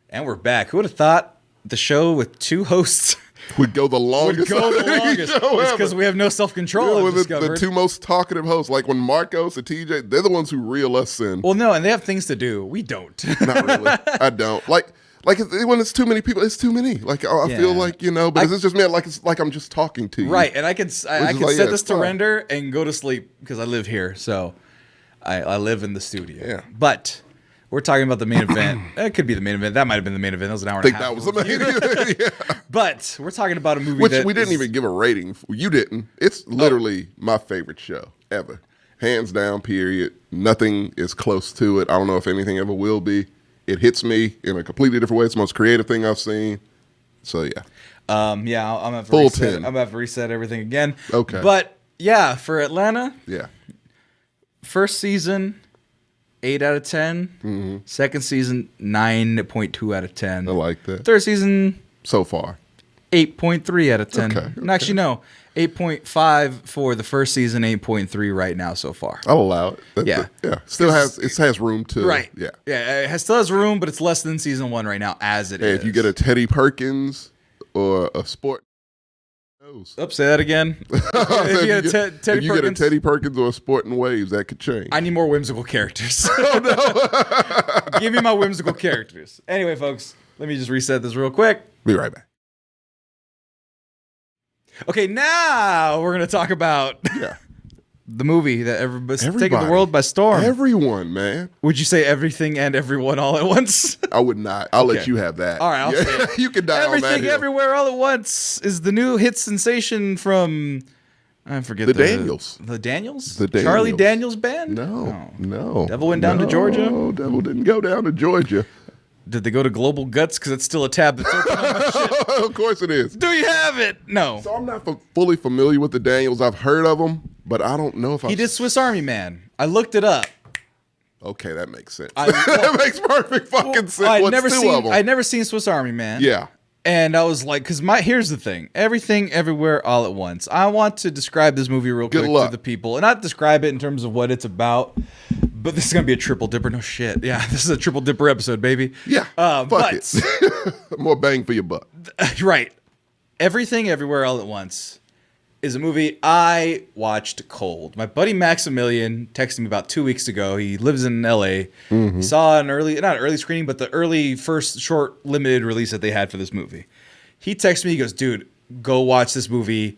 And we're back. Who would have thought the show with two hosts would go the longest? It's because we have no self-control. Yeah, the two most talkative hosts, like when Marcos and TJ, they're the ones who reel us in. Well, no, and they have things to do. We don't. Not really. I don't. Like when it's too many people, it's too many. Like I feel like, but it's just me. Like it's like I'm just talking to you. Right, and I could set this to render and go to sleep because I live here, so I live in the studio. Yeah, but. We're talking about the main event. It could be the main event. That might have been the main event. That was an hour and a half. I think that was the main event. Yeah. But we're talking about a movie which we didn't even give a rating. You didn't. It's literally my favorite show ever. Hands down, period. Nothing is close to it. I don't know if anything ever will be. It hits me in a completely different way. It's the most creative thing I've seen. So, yeah. I'm going to have to Full reset. 10. I'm going to have to reset everything again. Okay. But, yeah, for Atlanta. Yeah. First season, 8 out of 10. Mm-hmm. Second season, 9.2 out of 10. I like that. Third season, so far, 8.3 out of 10. Okay. And actually, no, 8.5 for the first season, 8.3 right now so far. I'll allow it. Yeah. Still has room to. Right. Yeah. Yeah. Still has room, but it's less than season 1 right now as it is. If you get a Teddy Perkins or a sport. Oops, say that again. If you get a Teddy Perkins or a Sporting Waves, that could change. I need more whimsical characters. Oh, no. Give me my whimsical characters. Anyway, folks, let me just reset this real quick. Be right back. Okay, now we're going to talk about the movie that everybody's taking the world by storm. Everyone, man. Would you say everything and everyone all at once? I would not. I'll let you have that. All right, I'll say it. You can die Everything, on that hill. Everywhere, all at once is the new hit sensation from, I forget the Daniels. The Daniels? The Daniels. Charlie Daniels Band? No. Devil went down to Georgia? No, Devil didn't go down to Georgia. Did they go to Global Guts? Because it's still a tab that's open on my shit. Of course it is. Do you have it? No. So I'm not fully familiar with the Daniels. I've heard of them, but I don't know if He did Swiss Army Man. I looked it up. Okay, that makes sense. That makes perfect fucking sense. I'd never seen Swiss Army Man. Yeah. And I was like, because here's the thing. Everything, everywhere, all at once. I want to describe this movie real quick to the people. And not describe it in terms of what it's about, but this is going to be a triple dipper. No shit. Yeah, this is a triple dipper episode, baby. Yeah, fuck it. More bang for your buck. Right. Everything, Everywhere, All at Once is a movie I watched cold. My buddy Maximilian texted me about 2 weeks ago. He lives in LA. Mm-hmm. He saw not an early screening, but the early first short limited release that they had for this movie. He texted me, he goes, dude, go watch this movie.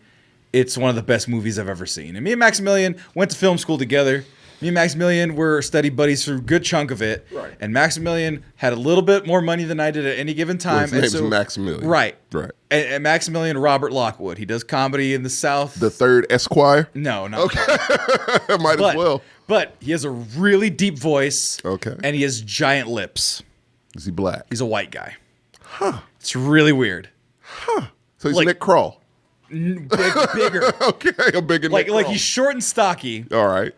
It's one of the best movies I've ever seen. And me and Maximilian went to film school together. Me and Maximilian were study buddies for a good chunk of it. Right. And Maximilian had a little bit more money than I did at any given time. Well, his name's Maximilian. Right. Right. And Maximilian Robert Lockwood. He does comedy in the South. The third Esquire? No, not okay. Might as well. But he has a really deep voice. Okay. And he has giant lips. Is he black? He's a white guy. Huh. It's really weird. Huh. So he's Nick Kroll. Bigger. Okay, a bigger Nick Kroll. Like he's short and stocky. All right.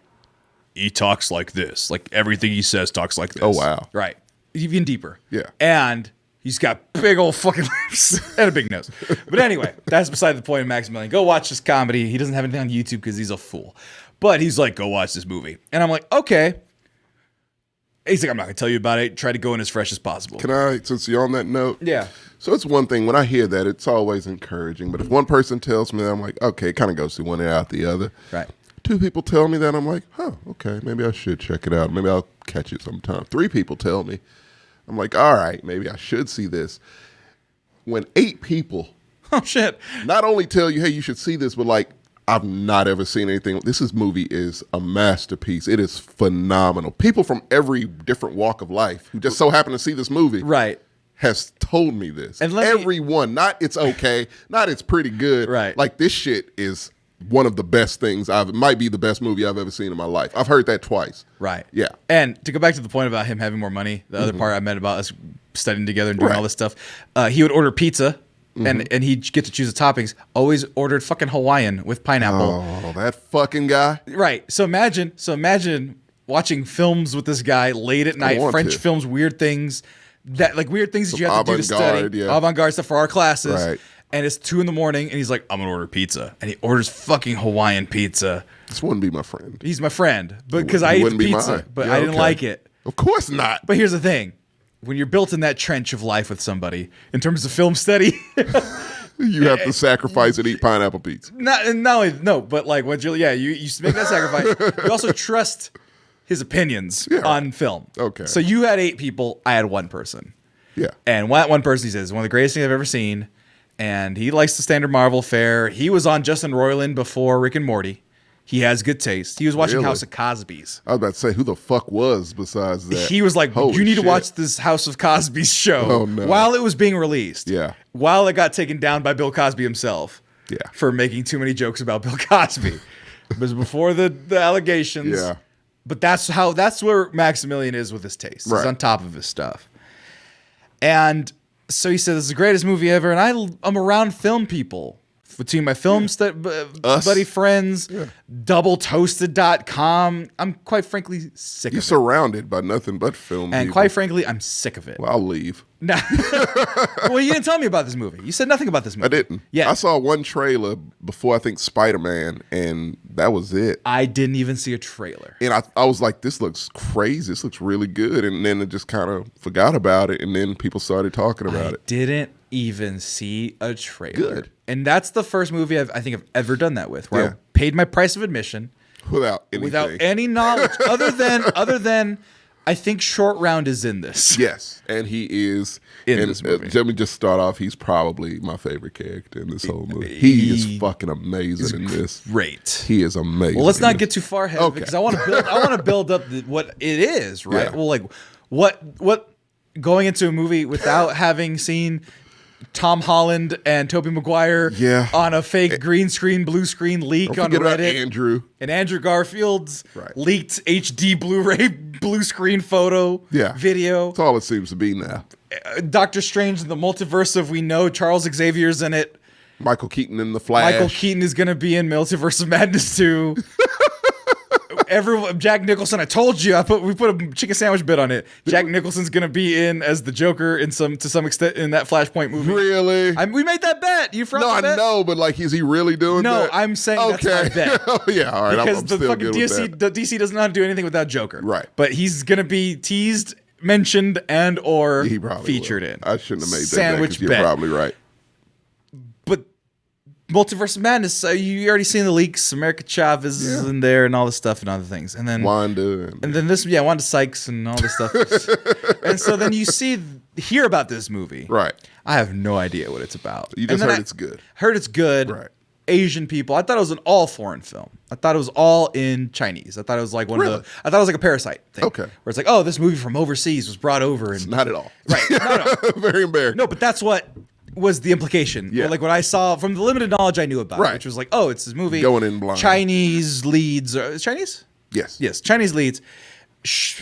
He talks like this. Like everything he says talks like this. Oh, wow. Right. Even deeper. Yeah. And he's got big old fucking lips and a big nose. But anyway, that's beside the point of Maximilian. Go watch this comedy. He doesn't have anything on YouTube because he's a fool. But he's like, go watch this movie. And I'm like, okay. He's like, I'm not going to tell you about it. Try to go in as fresh as possible. Can I, since you're on that note? Yeah. So it's one thing. When I hear that, it's always encouraging. But if one person tells me that, I'm like, okay, it kind of goes through one ear out the other. Right. 2 people tell me that, I'm like, huh, okay, maybe I should check it out. Maybe I'll catch it sometime. 3 people tell me, I'm like, all right, maybe I should see this. When 8 people, oh shit, not only tell you, hey, you should see this, but like, I've not ever seen anything. This movie is a masterpiece. It is phenomenal. People from every different walk of life who just so happen to see this movie, right, has told me this. And everyone, not it's okay, not it's pretty good. Right. Like this shit is one of the best things might be the best movie I've ever seen in my life. I've heard that twice. Right. Yeah. And to go back to the point about him having more money, the other part I meant about us studying together and doing all this stuff, he would order pizza and he'd get to choose the toppings. Always ordered fucking Hawaiian with pineapple. Oh, that fucking guy. Right. So imagine watching films with this guy late at night, French films, weird things that you have to do to study, avant-garde stuff for our classes. Right. And it's 2 a.m. and he's like, I'm gonna order pizza. And he orders fucking Hawaiian pizza. This wouldn't be my friend. He's my friend. But because I ate the pizza. But I didn't like it. Of course not. But here's the thing. when you're built in that trench of life with somebody in terms of film study. You have to sacrifice and eat pineapple pizza. Not only but like when you make that sacrifice. You also trust his opinions on film. Okay. So you had 8 people. I had 1 person. Yeah. And one person, he says, one of the greatest things I've ever seen. And he likes the standard Marvel fare. He was on Justin Roiland before Rick and Morty. He has good taste. He was watching Really? House of Cosby's. I was about to say, who the fuck was besides that? He was like, Holy you need shit. to watch this House of Cosby's show while it was being released. Yeah. While it got taken down by Bill Cosby himself. Yeah. For making too many jokes about Bill Cosby. It was before the allegations. Yeah. But that's where Maximilian is with his taste. He's Right. on top of his stuff. And so he said, this is the greatest movie ever. And I'm around film people. Between my film buddy friends, doubletoasted.com, I'm quite frankly sick You're of it. surrounded by nothing but film And people. quite frankly, I'm sick of it. Well, I'll leave. Nah. Well, you didn't tell me about this movie. You said nothing about this movie. I didn't. Yeah. I saw one trailer before, I think, Spider-Man, and that was it. I didn't even see a trailer. And I was like, this looks crazy. This looks really good. And then I just kind of forgot about it, and then people started talking about it. Didn't even see a trailer. Good. And that's the first movie I think I've ever done that with, where Yeah. I paid my price of admission Without anything. without any knowledge other than I think Short Round is in this. Yes, and he is In this movie. Let me just start off. He's probably my favorite character in this whole movie. He is fucking amazing in this. Great. He is amazing. Well, let's in not this. get too far ahead of it because I want to build up what it is, right? Yeah. Well, like what going into a movie without having seen Tom Holland and Tobey Maguire on a fake green screen, blue screen leak Don't on forget about Reddit. Andrew. And Andrew Garfield's Right. leaked HD Blu-ray blue screen photo video. That's all it seems to be now. Doctor Strange in the Multiverse of We Know. Charles Xavier's in it. Michael Keaton in The Flash. Michael Keaton is going to be in Multiverse of Madness 2. Jack Nicholson, I told you, we put a chicken sandwich bit on it. Jack Nicholson's going to be in as the Joker to some extent in that Flashpoint movie. Really? We made that bet. You forgot No, the bet? I know, but like, is he really doing that? No, I'm saying that's my bet. Oh, yeah, all right. Because I'm the still fucking good with that. DC doesn't know how to do anything without Joker. Right. But he's going to be teased, mentioned, and or He probably featured will. in. I shouldn't have made that Sandwich bet. bet. You're probably right. But Multiverse of Madness, you already seen the leaks. America Chavez is in there and all this stuff and other things. And then Wanda. And then this, Wanda Sykes and all this stuff. And so then you hear about this movie. Right. I have no idea what it's about. You just heard it's good. Heard it's good. Right. Asian people. I thought it was an all foreign film. I thought it was all in Chinese. I thought it was like I thought it was like a Parasite thing. Okay. Where it's like, oh, this movie from overseas was brought over. And Not at all. Right. No. Very embarrassing. No, but that's what was the implication. Yeah. Like what I saw from the limited knowledge I knew about it, Right. which was like, oh, it's this movie. Going in blind. Chinese leads. Chinese? Yes. Yes, Chinese leads.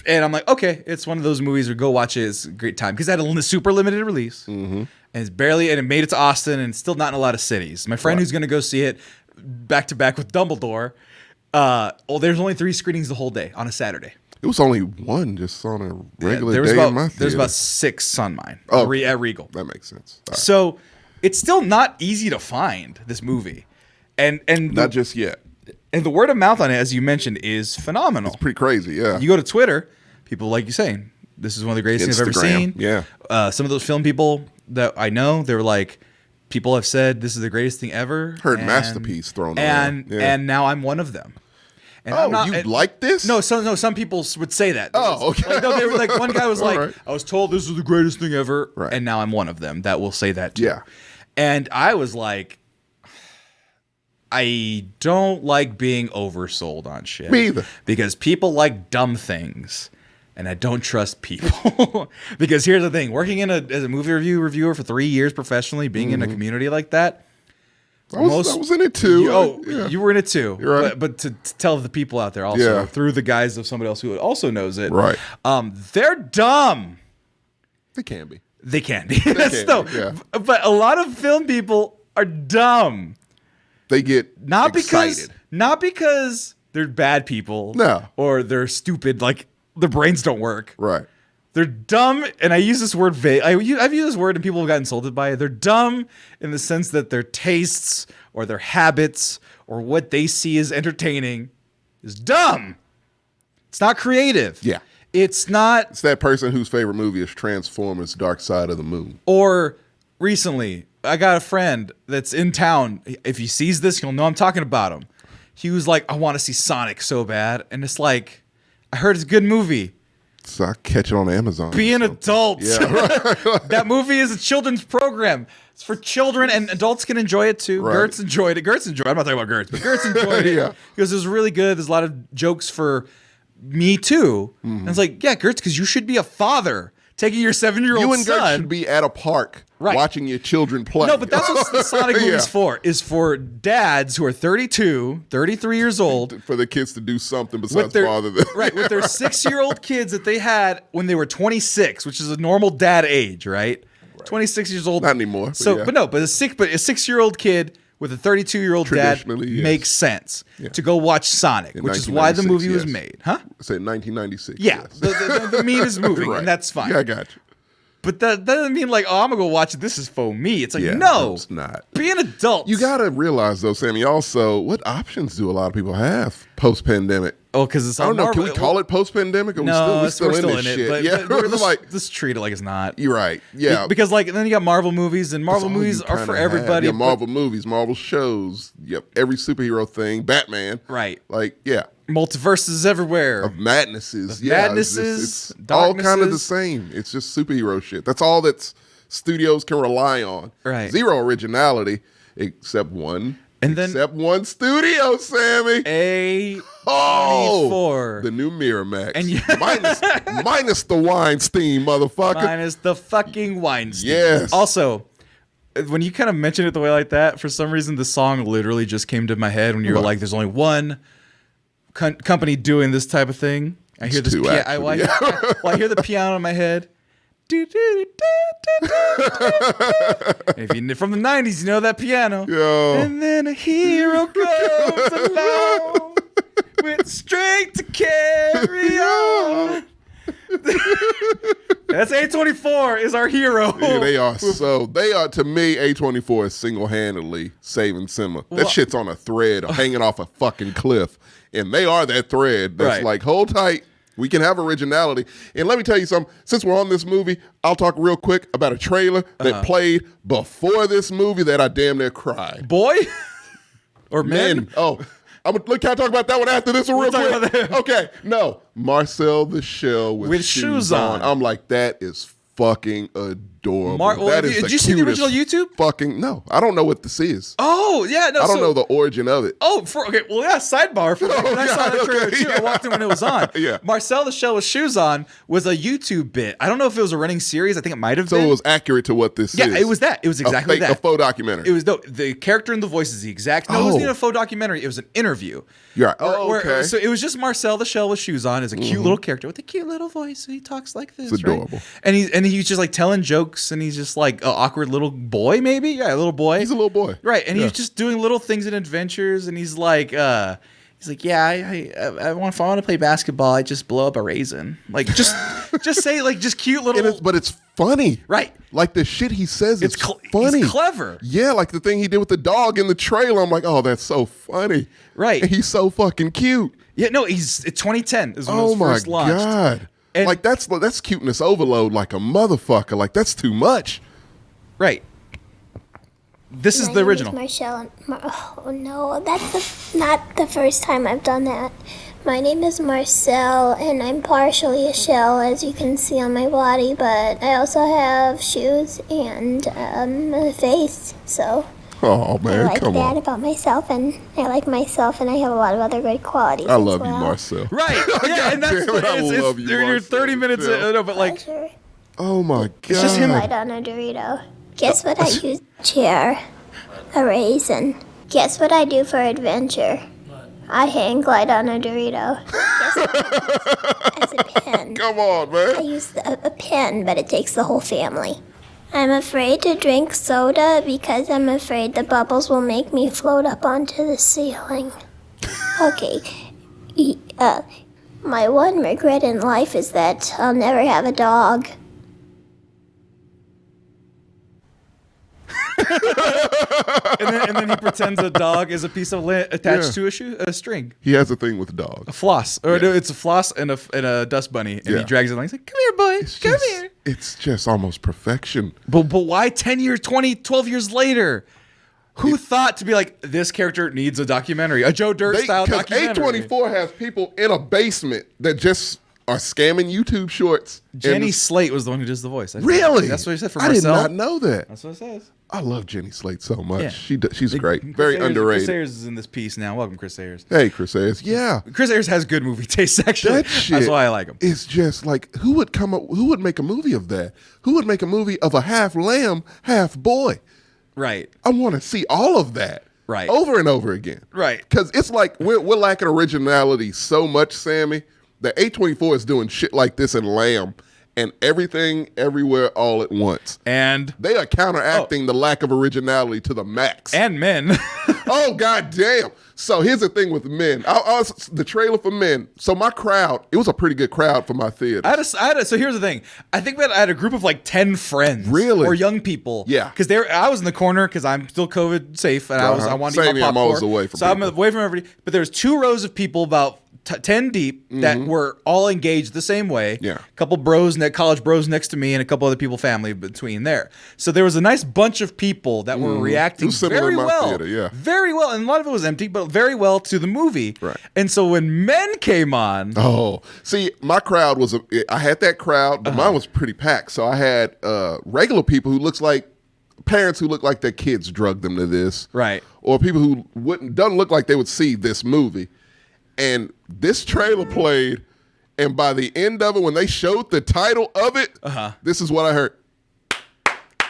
And I'm like, okay, it's one of those movies where go watch it. It's a great time. Because it had a super limited release. Mm-hmm. And it made it to Austin and it's still not in a lot of cities. My friend who's going to go see it back to back with Dumbledore, there's only 3 screenings the whole day on a Saturday. It was only one just on a regular There was day in my theater. There's about 6 on mine Oh, at Regal. That makes sense. All right. So it's still not easy to find this movie. And Not just yet. And the word of mouth on it, as you mentioned, is phenomenal. Pretty crazy, yeah. You go to Twitter, people like you saying, this is one of the greatest things I've ever seen. Yeah. Some of those film people that I know, they're like, people have said this is the greatest thing ever. Heard masterpiece thrown around. Yeah. And now I'm one of them. And I'm not, you like this? No, some people would say that. Oh, okay. Like, no, they were like, one guy was All like, right. I was told this was the greatest thing ever. Right. And now I'm one of them that will say that too. Yeah. And I was like, I don't like being oversold on shit. Me either. Because people like dumb things. And I don't trust people. Because here's the thing. Working as a movie reviewer for 3 years professionally, being in a community like that. I was in it too. You were in it too. You're right. But to tell the people out there also, through the guise of somebody else who also knows it. Right. They're dumb. They can be. They can be. But a lot of film people are dumb. They get excited. Not because they're bad people. No. Or they're stupid, like their brains don't work. Right. They're dumb, and I use this word vague. I've used this word, and people have got insulted by it. They're dumb in the sense that their tastes or their habits or what they see as entertaining is dumb. It's not creative. Yeah. It's not. It's that person whose favorite movie is Transformers: Dark Side of the Moon. Or recently, I got a friend that's in town. If he sees this, he'll know I'm talking about him. He was like, I want to see Sonic so bad. And it's like, I heard it's a good movie. So I catch it on Amazon. Be an adult. Yeah, right. That movie is a children's program. It's for children, and adults can enjoy it too. Right. Gertz enjoyed it. I'm not talking about Gertz, but Gertz enjoyed it. Yeah. Because it was really good. There's a lot of jokes for me too. And it's like, yeah, Gertz, because you should be a father taking your 7-year-old You and son. Gertz should be at a park watching your children play. No, but that's what the Sonic movie's for. Is for dads who are 32, 33 years old. For the kids to do something besides father them. Right, with their 6-year-old kids that they had when they were 26, which is a normal dad age, right? 26 years old. Not anymore. But So, yeah. but a 6-year-old kid with a 32-year-old dad Traditionally, yes. makes sense to go watch Sonic, In which is why the 1996, movie was yes. made, huh? I said 1996. Yeah, yes. the meme is moving, Right. and that's fine. Yeah, I got you. But that doesn't mean like, oh, I'm gonna go watch it. This is for me. It's like, Yeah, no, it's not. Be an adult. You got to realize, though, Sammy, also, what options do a lot of people have post-pandemic? Oh, because it's I don't know. Can we call it post-pandemic? Or No, we're still in this it. shit? But, yeah, but let's treat it like it's not. You're right. Yeah. Because like then you got Marvel movies, and Marvel That's all movies you are kinda for have. everybody. Yeah, Marvel movies, Marvel shows. Yep, every superhero thing. Batman. Right. Like, yeah. Multiverses everywhere. Of madnesses. Of yeah. madnesses, It's all kind of the darknesses. same. It's just superhero shit. That's all that studios can rely on. Right. Zero originality, except one. And then Except one studio, Sammy. A24. The new Miramax. And minus the Weinstein, motherfucker. minus the fucking Weinstein. Yes. Also, when you kind of mention it the way like that, for some reason the song literally just came to my head when you were like, "There's only one company doing this type of thing." I hear this. I hear the piano in my head. If you from the 90s, you know that piano. Yo. And then a hero goes along with strength to carry on. That's A24 is our hero. Yeah, they are to me, A24 is single-handedly saving cinema. That shit's on a thread hanging off a fucking cliff. And they are that thread that's like, hold tight. We can have originality. And let me tell you something. Since we're on this movie, I'll talk real quick about a trailer that played before this movie that I damn near cried. Boy? Or men? Oh, can I talk about that one after this one real quick? Okay, no. Marcel the Shell with shoes on. I'm like, that is fucking adorable. Did you see the original YouTube? No, I don't know what this is. Oh, yeah. No, I don't know the origin of it. Oh, sidebar. When I saw that trailer too, I walked in when it was on. Yeah. Marcel the Shell with shoes on was a YouTube bit. I don't know if it was a running series. I think it might have been. So it was accurate to what this is. Yeah, it was that. It was exactly that. A faux documentary. It was the character and the voice is the exact. No, it wasn't even a faux documentary. It was an interview. Yeah. Oh, okay. So it was just Marcel the Shell with shoes on. Is a cute little character with a cute little voice. And he talks like this. It's adorable. Right? And he's just like telling jokes, and he's just like an awkward little boy, maybe. Yeah, a little boy. He's a little boy. Right, and he's just doing little things and adventures, and he's like, yeah, I want to play basketball. I just blow up a raisin. Like, just say like just cute little. But it's funny, right? Like the shit he says, it's funny. He's clever. Yeah, like the thing he did with the dog in the trailer. I'm like, oh, that's so funny. Right, and he's so fucking cute. Yeah, no, it's 2010 is when it was first launched. Oh my god. And like that's cuteness overload like a motherfucker. Like that's too much. Right. This is the original. Marcel. Oh no, that's not the first time I've done that. My name is Marcel, and I'm partially a shell, as you can see on my body, but I also have shoes and a face. So. Oh man, I like come that on. about myself, and I like myself, and I have a lot of other great qualities. I love you, Marcel. Right? Yeah, and that's I love you, you're 30 minutes. No, but like, oh my god, it's just him. Light on a Dorito. Guess what I use? Chair, a raisin. Guess what I do for adventure? I hang glide on a Dorito. Guess what I use as a pen? Come on, man. I use a pen, but it takes the whole family. I'm afraid to drink soda because I'm afraid the bubbles will make me float up onto the ceiling. Okay. My one regret in life is that I'll never have a dog. and then he pretends a dog is a piece of lint attached to a string. He has a thing with dogs. A floss. Or no, it's a floss and a dust bunny. And he drags it along. He's like, come here, boy. Come here. It's just almost perfection. But why 10 years, 20, 12 years later? Who thought to be like, this character needs a documentary, a Joe Dirt style documentary? Because A24 has people in a basement that just are scamming YouTube shorts. Jenny Slate was the one who does the voice. Really? That's what he said for I Marcel. did not know that. That's what it says. I love Jenny Slate so much. Yeah. She's great. Very underrated. Chris Ayers is in this piece now. Welcome, Chris Ayers. Hey, Chris Ayers. Yeah. Chris Ayers has good movie taste, actually. That's why I like him. It's just like, who would make a movie of that? Who would make a movie of a half lamb, half boy? Right. I want to see all of that. Right. Over and over again. Right. Because it's like we're lacking originality so much, Sammy, that A24 is doing shit like this in Lamb and Everything Everywhere All at Once. And they are counteracting the lack of originality to the max. And Men. Oh, God damn. So here's the thing with Men. The trailer for Men. So my crowd, it was a pretty good crowd for my theater. So here's the thing. I think that I had a group of like 10 friends. Really? Or young people. Yeah. Because I was in the corner because I'm still COVID safe and I wanted to eat my popcorn. I'm always away from people. I'm away from everybody. But there was 2 rows of people about 10 deep that were all engaged the same way. Yeah. A couple college bros next to me and a couple other people, family between there. So there was a nice bunch of people that were reacting very well. Theater, yeah. Very well. And a lot of it was empty, but very well to the movie. Right. And so when Men came on. Oh, see, my crowd I had that crowd, but mine was pretty packed. So I had regular people parents who look like their kids drugged them to this. Right. Or people who doesn't look like they would see this movie. And this trailer played, and by the end of it, when they showed the title of it, this is what I heard.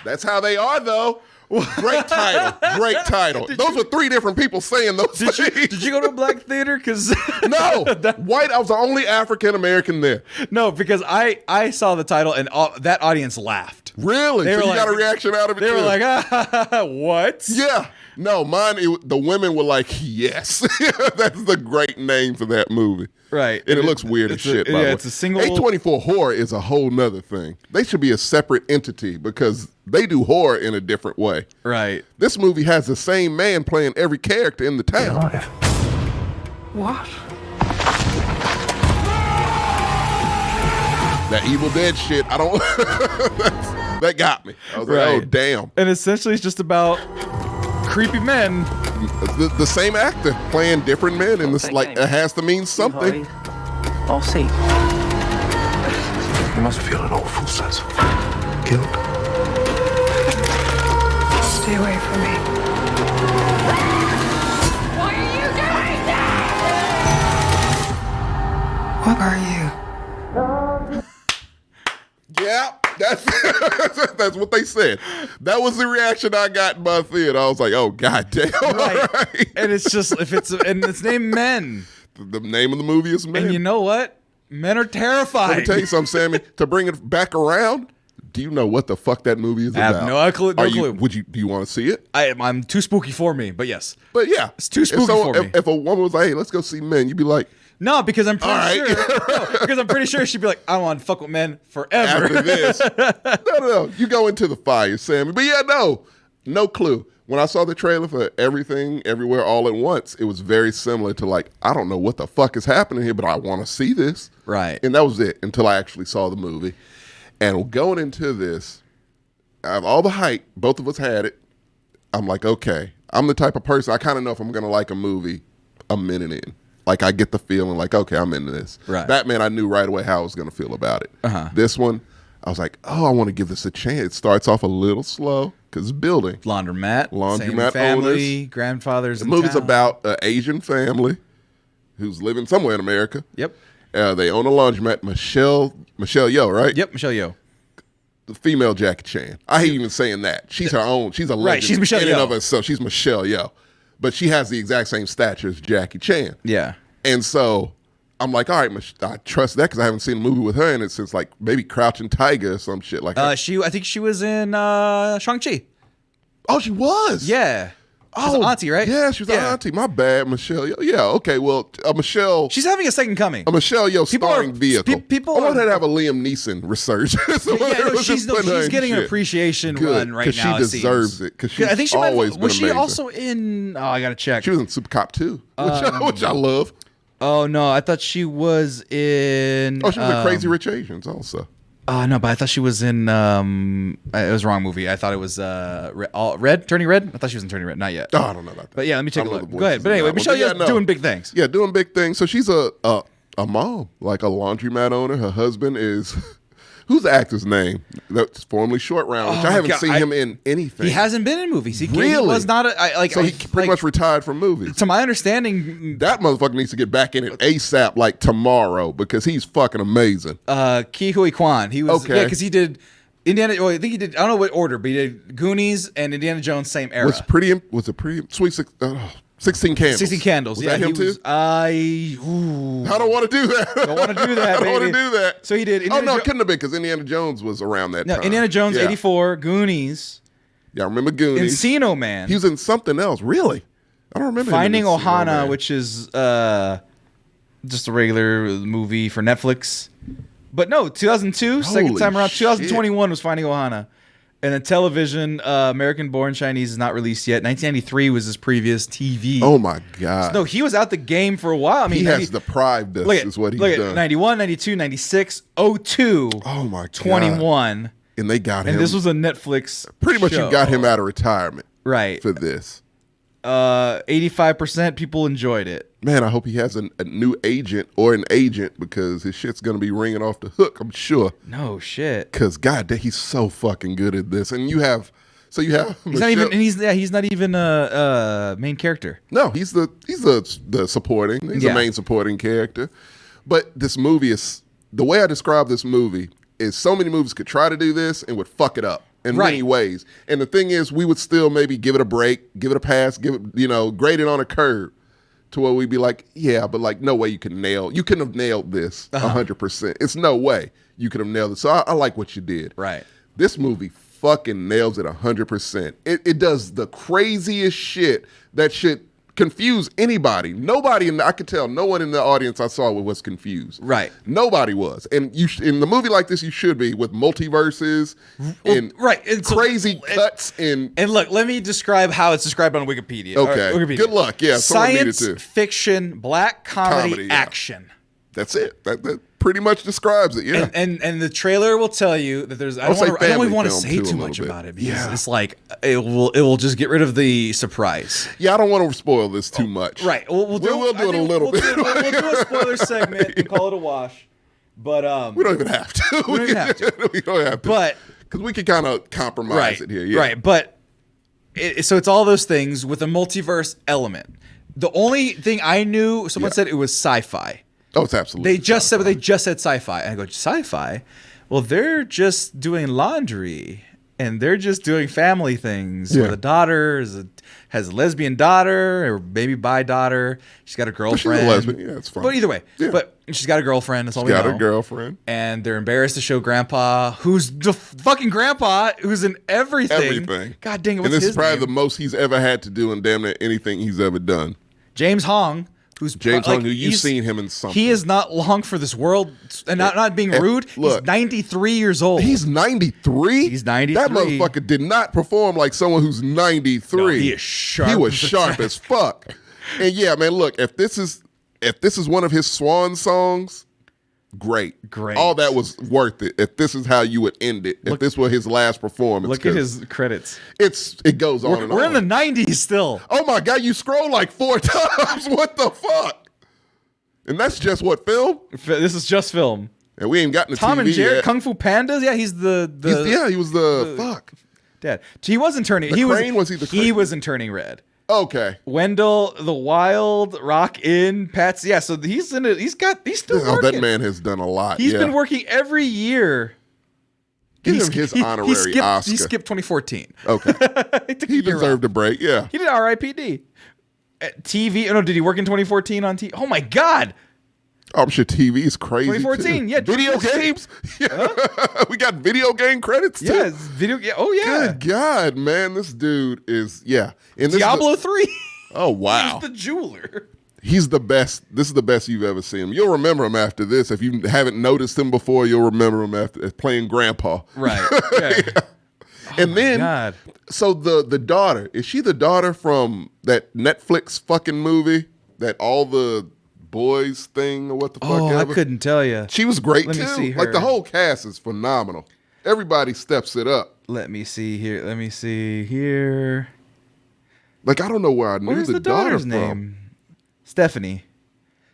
That's how they are, though. Great title. Great title. Those were 3 different people saying those things. Did you go to a black theater? Because no, white. I was the only African American there. No, because I saw the title and that audience laughed. Really? So you got a reaction out of it? They were like, what? Yeah. No, the women were like, yes. That's the great name for that movie. Right. And it looks weird as shit, by the way. It's a single... A24 horror is a whole nother thing. They should be a separate entity because they do horror in a different way. Right. This movie has the same man playing every character in the town. Alive. What? That Evil Dead shit, I don't... that got me. I was like, oh, damn. And essentially it's just about creepy men. The same actor playing different men, and this like it has to mean something. I'll see. You must feel an awful sense of guilt. Stay away from me. Why are you doing that? What are you? Yeah, that's what they said. That was the reaction I got in my theater. I was like, oh, God damn. Right. And it's just, and it's named Men. The name of the movie is Men. And you know what? Men are terrifying. Let me tell you something, Sammy. To bring it back around, do you know what the fuck that movie is about? I have no clue. Do you want to see it? I'm too spooky for me, but yes. But yeah. It's too spooky for me. If a woman was like, hey, let's go see Men, you'd be like, no, because I'm pretty sure she'd be like, I want to fuck with men forever. After this. No. You go into the fire, Sammy. But yeah, no clue. When I saw the trailer for Everything, Everywhere, All at Once, it was very similar to like, I don't know what the fuck is happening here, but I want to see this. Right. And that was it until I actually saw the movie. And going into this, out of all the hype, both of us had it. I'm like, okay, I'm the type of person, I kind of know if I'm going to like a movie a minute in. Like, I get the feeling like, okay, I'm into this. Right. Batman, I knew right away how I was going to feel about it. This one, I was like, oh, I want to give this a chance. It starts off a little slow because building. Laundromat same family, owners. Grandfathers. The movie's about an Asian family who's living somewhere in America. Yep. They own a laundromat. Michelle Yeoh, right? Yep, Michelle Yeoh. The female Jackie Chan. I hate even saying that. She's her own. She's a legend. Right, she's Michelle in and Yeoh. of herself. She's Michelle Yeoh. But she has the exact same stature as Jackie Chan. Yeah. And so I'm like, all right, I trust that because I haven't seen a movie with her in it since like maybe Crouching Tiger or some shit like that. I think she was in Shang-Chi. Oh, she was? Yeah. She's the auntie, right? Yeah, she was the auntie. My bad, Michelle Yeoh. Yeah, okay. Well, Michelle. She's having a second coming. A Michelle Yeoh starring vehicle. I want her to have a Liam Neeson resurgence. She's getting an appreciation run right now. Because she deserves it. Because she's always been amazing. Was she also in? Oh, I gotta check. She was in Super Cop 2, which I love. Oh no, I thought she was in. Oh, she was in Crazy Rich Asians also. No, but I thought she was in. It was the wrong movie. I thought it was Red, Turning Red. I thought she was in Turning Red. Not yet. Oh, I don't know about that. But yeah, let me take a look. Go ahead. But anyway, Michelle Yeoh's doing big things. Yeah, doing big things. So she's a mom, like a laundromat owner. Her husband is. Who's the actor's name? That's formerly Short Round, which I haven't seen him in anything. He hasn't been in movies. He was not So he pretty much retired from movies. To my understanding, that motherfucker needs to get back in it ASAP, like tomorrow, because he's fucking amazing. Ke Huy Quan. He was because he did Indiana. Well, I think he did. I don't know what order, but he did Goonies and Indiana Jones, same era. Was a pretty sweet. 16 Candles. 16 Candles. Was that him too? I don't want to do that. Don't want to do that, I don't want to do that. So he did. It couldn't have been because Indiana Jones was around that time. Indiana Jones, 84, Goonies. Yeah, I remember Goonies. Encino Man. He was in something else. Really? I don't remember. Finding Ohana, which is just a regular movie for Netflix. But no, 2002, second time around. 2021 was Finding Ohana. And then television, American Born Chinese is not released yet. 1993 was his previous TV. Oh my God. So, no, he was out the game for a while. I mean, he has deprived us, is what he's done. 91, 92, 96, 02. Oh my God. 21. And they got him. And this was a Netflix Pretty much you got him out of retirement. Right. For this. 85% people enjoyed it. Man, I hope he has a new agent or an agent because his shit's going to be ringing off the hook, I'm sure. No shit. Because, God, he's so fucking good at this. And you have... So you have... He's not even a main character. No, he's the supporting. He's the main supporting character. But this movie is... The way I describe this movie is so many movies could try to do this and would fuck it up. In many ways. And the thing is, we would still maybe give it a break, give it a pass, grade it on a curve to where we'd be like, yeah, but like, no way you couldn't have nailed this 100%. It's no way you could have nailed it. So I like what you did. Right. This movie fucking nails it 100%. It does the craziest shit that should confuse anybody. I could tell no one in the audience I saw was confused. Right. Nobody was. And in the movie like this, you should be with multiverses and crazy cuts. And look, let me describe how it's described on Wikipedia. Okay. Wikipedia. Good luck. Yeah. Science fiction, black comedy action. That's it. That pretty much describes it. Yeah. And the trailer will tell you that there's. I don't even want to say too much about it because it's like it will just get rid of the surprise. Yeah, I don't want to spoil this too much. Right. We'll do it a little bit. We'll do a spoiler segment and call it a wash. But we don't even have to. We don't have to. But because we can kind of compromise it here. Yeah. Right. But so it's all those things with a multiverse element. The only thing I knew, someone said it was sci-fi. Oh, it's absolutely. They just said sci-fi. And I go, sci-fi? Well, they're just doing laundry and they're just doing family things. Yeah. Where the daughter has a lesbian daughter or maybe bi daughter. She's got a girlfriend. She's a lesbian. Yeah, it's fine. But either way, but she's got a girlfriend. That's all we know. Got a girlfriend. And they're embarrassed to show grandpa, who's the fucking grandpa, who's in everything. God dang it, what's his name? And this is probably the most he's ever had to do in damn near anything he's ever done. James Hong. Who's Hong, who you've seen him in something. He is not long for this world, and not being rude. Look, he's 93 years old. He's 93? He's 93. That motherfucker did not perform like someone who's 93. No, he is sharp. He was sharp as fuck. And yeah, man, look, if this is one of his swan songs, great. All that was worth it. If this is how you would end it, if this were his last performance. Look at his credits. It goes on and on. We're in the 90s still. Oh my God, you scroll like 4 times. What the fuck? And that's just what, film? This is just film. And we ain't gotten to Tom TV and Jerry, yet. Kung Fu Pandas. Yeah, he's he was the fuck. Dad. He wasn't turning. He was in Turning Red. Okay. Wendell, The Wild, Rock In, Pats. Yeah, so he's in it. He's still working. That man has done a lot. He's been working every year. Give him his honorary Oscar. He skipped 2014. Okay. He deserved a break, yeah. He did R.I.P.D. TV. Oh, no, did he work in 2014 on TV? Oh, my God. I'm sure TV is crazy. 2014, too. yeah. Video games. Yeah. We got video game credits too. Yeah, video. Yeah, oh yeah. Good God, man, this dude is And this Diablo 3. Oh wow. He's the jeweler. He's the best. This is the best you've ever seen him. You'll remember him after this. If you haven't noticed him before, you'll remember him after playing Grandpa. Right. Yeah. And then, God. so the daughter, is she the daughter from that Netflix fucking movie, that All the Boys thing or what the fuck Oh, ever? I couldn't tell you. She was great Let too. me see Like the her. whole cast is phenomenal. Everybody steps it up. Let me see here. Like I don't know where I knew Where's the the daughter daughter's from. name? Stephanie.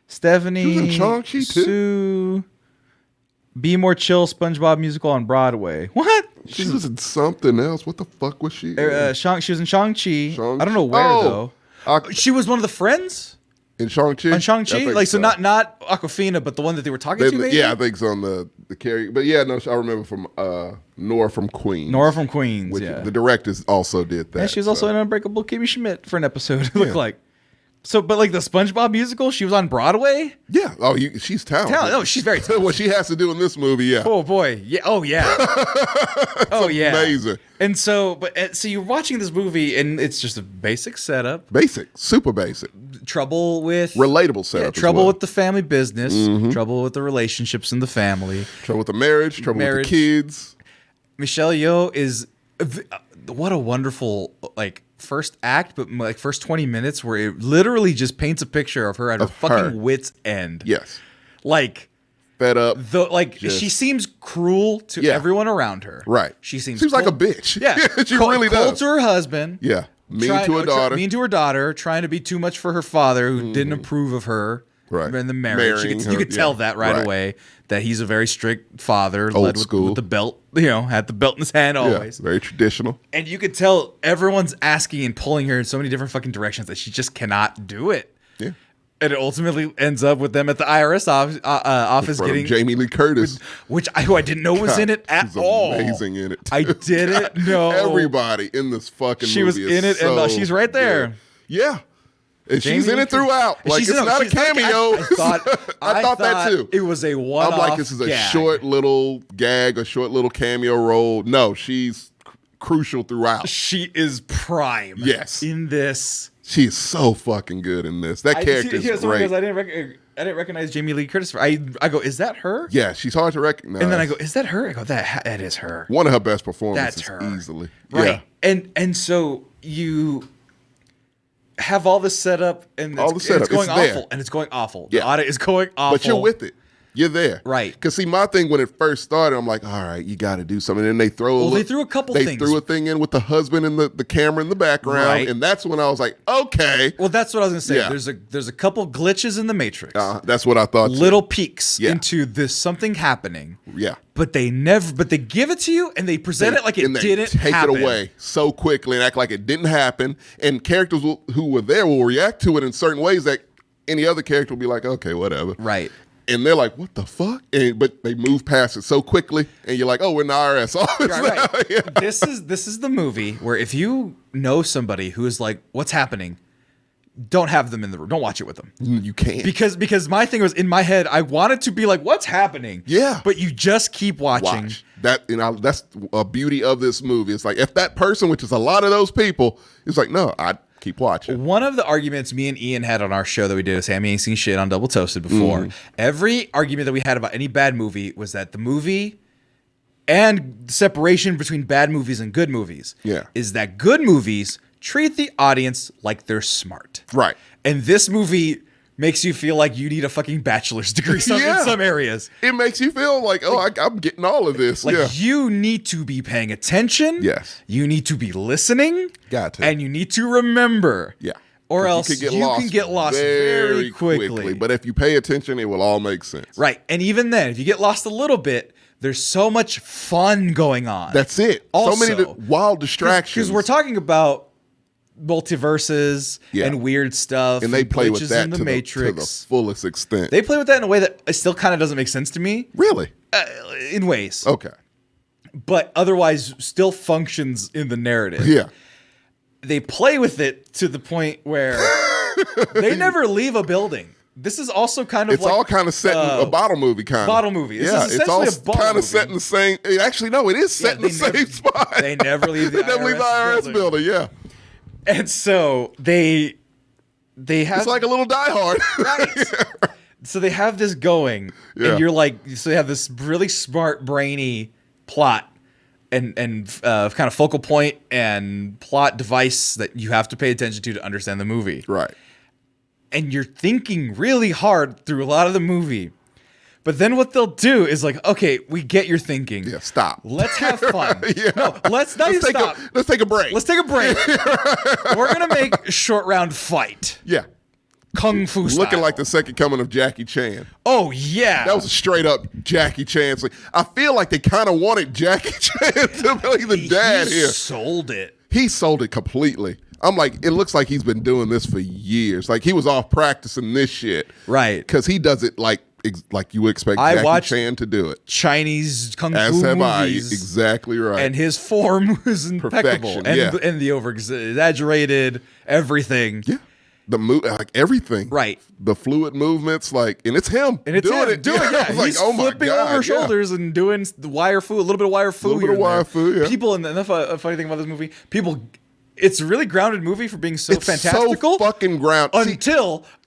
Stephanie. She was in Shang-Chi, too? Sue. Be More Chill SpongeBob musical on Broadway. What? She was in something else. What the fuck was she? in? She was in Shang-Chi. Shang-Chi? I don't know where Oh, though. She was one of the friends in Shang-Chi? on Shang-Chi. I think Like so, not Aquafina, but the one that they were talking to. Maybe? Yeah, I think it's on the carry. But yeah, no, I remember from Nora from Queens. Nora from Queens. Which Yeah, the directors also did that. and she was also in Unbreakable Kimmy Schmidt for an episode. It looked like. So, but like the SpongeBob musical, she was on Broadway. Yeah. Oh, she's talented. No, she's very talented. What she has to do in this movie, yeah. Oh boy, yeah. Oh yeah. Oh yeah. Amazing. And so, so you're watching this movie, and it's just a basic setup. Basic. Super basic. Trouble with Relatable setup. as trouble well. with the family business. Trouble with the relationships in the family. Trouble with the marriage. Trouble with the kids. Michelle Yeoh is what a wonderful first act, but like first 20 minutes where it literally just paints a picture of her at her fucking wit's end. Yes. Like Fed up. She seems cruel to everyone around her. Right. She seems like a cold- bitch. Yeah. She really cold does. to her husband. Yeah. Mean to her daughter. Mean to her daughter, trying to be too much for her father who didn't approve of her. Right. In the marriage. Marrying You her, could tell yeah. that right Right. away that he's a very strict father. Old led school. with the belt, had the belt in his hand always. Yeah, very traditional. And you could tell everyone's asking and pulling her in so many different fucking directions that she just cannot do it. Yeah. And it ultimately ends up with them at the IRS office From getting Jamie Lee Curtis. who I didn't know was in it at She's all. amazing in it. I didn't know. Everybody in this fucking She movie was is in it, so and she's right there. good. Yeah. And Jamie she's in Lee it throughout. Curtis. Like, She's it's in- not a she's not- cameo. I thought that too. It was a one-off I'm like, this is a gag. short little gag, a short little cameo role. No, she's crucial throughout. She is prime. Yes. In this. She is so fucking good in this. That character is great. Because I didn't recognize Jamie Lee Curtis. I go, is that her? Yeah, she's hard to recognize. And then I go, is that her? I go, that is her. One of her best performances, That's her. easily. Right. Yeah. And so you have all this setup and All the setup. it's going It's there. awful. And it's going awful. Yeah. The audit is going awful. But you're with it. You're there. Right. Because, see, my thing when it first started, I'm like, all right, you got to do something. And they throw they threw a couple they things. They threw a thing in with the husband and the camera in the background. Right. And that's when I was like, okay. Well, that's what I was going to say. Yeah. There's a couple glitches in the Matrix. That's what I thought. too. Little peeks Yeah. into this something happening. Yeah. But they give it to you and they present it like it and they didn't take happen. it away so quickly and act like it didn't happen. And characters who were there will react to it in certain ways that any other character will be like, okay, whatever. Right. And they're like, what the fuck? But they move past it so quickly, and you're like, oh, we're in the IRS office Right, now. right. Yeah. This is the movie where if you know somebody who is like, what's happening? Don't have them in the room. Don't watch it with them. You can't. Because my thing was in my head, I wanted to be like, what's happening? Yeah. But you just keep watching. Watch. That's a beauty of this movie. It's like, if that person, which is a lot of those people, is like, no, I keep watching. One of the arguments me and Ian had on our show that we did, Sammy ain't seen shit on Double Toasted before. Every argument that we had about any bad movie was that the movie and separation between bad movies and good movies is that good movies treat the audience like they're smart. Right. And this movie makes you feel like you need a fucking bachelor's degree in some areas. It makes you feel like, oh, I'm getting all of this. Like yeah. you need to be paying attention. Yes. You need to be listening. Got to. And you need to remember. Yeah. Or else you can get lost very quickly. But if you pay attention, it will all make sense. Right. And even then, if you get lost a little bit, there's so much fun going on. That's it. Also, so many wild distractions. Because we're talking about multiverses and weird stuff. And they play with glitches that in the to Matrix. the fullest extent. They play with that in a way that still kind of doesn't make sense to me. Really? In ways. Okay. But otherwise still functions in the narrative. Yeah. They play with it to the point where they never leave a building. This is also kind of It's all kind of set in a bottle movie kind of. Bottle movie. This Yeah, is it's all essentially a bottle kind of movie. set in the same. Actually, no, it is set in the same spot. They never leave the They never leave the IRS building. Yeah, And so they have it's like a little Die Hard. right. So they have this going, Yeah. and you're like, so they have this really smart, brainy plot and kind of focal point and plot device that you have to pay attention to understand the movie. Right. And you're thinking really hard through a lot of the movie. But then what they'll do is like, okay, we get your thinking. Yeah, stop. Let's have fun. Yeah. No, let's not even take stop. let's take a break. Let's take a break. We're going to make a short round fight. Yeah. Kung Fu style. Looking like the second coming of Jackie Chan. Oh, yeah. That was a straight up Jackie Chan. I feel like they kind of wanted Jackie Chan to be the dad he here. sold it. He sold it completely. I'm like, it looks like he's been doing this for years. Like he was off practicing this shit. Right. Because he does it like you would expect Jackie Chan to do it. Chinese kung As fu have I. movies. Exactly right. And his form was impeccable. Perfection, And, yeah. and the over-exaggerated everything. yeah. The like everything. Right. The fluid movements, like, and it's him. And it's doing him it. doing it. I Yeah, was like, he's oh my flipping God, over yeah. shoulders and doing the wire fu, a little bit of wire fu. A little bit of wire fu, yeah. People, and the funny thing about this movie, it's a really grounded movie for being so It's fantastical. so fucking grounded.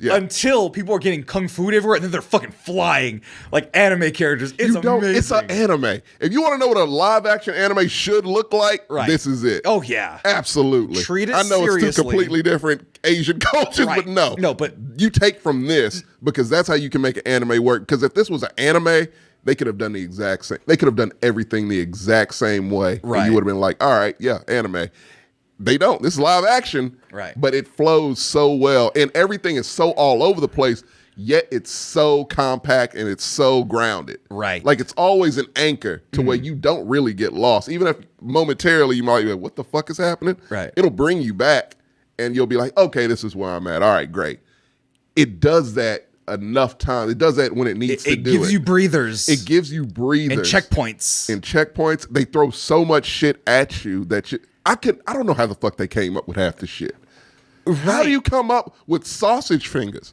Until people are getting kung fu everywhere and then they're fucking flying like anime characters. It's amazing. It's an anime. If you want to know what a live action anime should look like, Right. this is it. Oh yeah. Absolutely. Treat it I know it's two seriously. completely different Asian cultures, Right. but no. No, but- you take from this because that's how you can make an anime work. Because if this was an anime, they could have done the exact same. They could have done everything the exact same way. Right. And you would have been like, all right, yeah, anime. They don't. This is live action. Right. But it flows so well. And everything is so all over the place, yet it's so compact and it's so grounded. Right. Like it's always an anchor to where you don't really get lost. Even if momentarily you might be like, what the fuck is happening? Right. It'll bring you back and you'll be like, okay, this is where I'm at. All right, great. It does that enough time. It does that when it needs to It do gives it. you breathers. It gives you breathers. and checkpoints. And checkpoints. They throw so much shit at you that I don't know how the fuck they came up with half the shit. How do you come up with sausage fingers?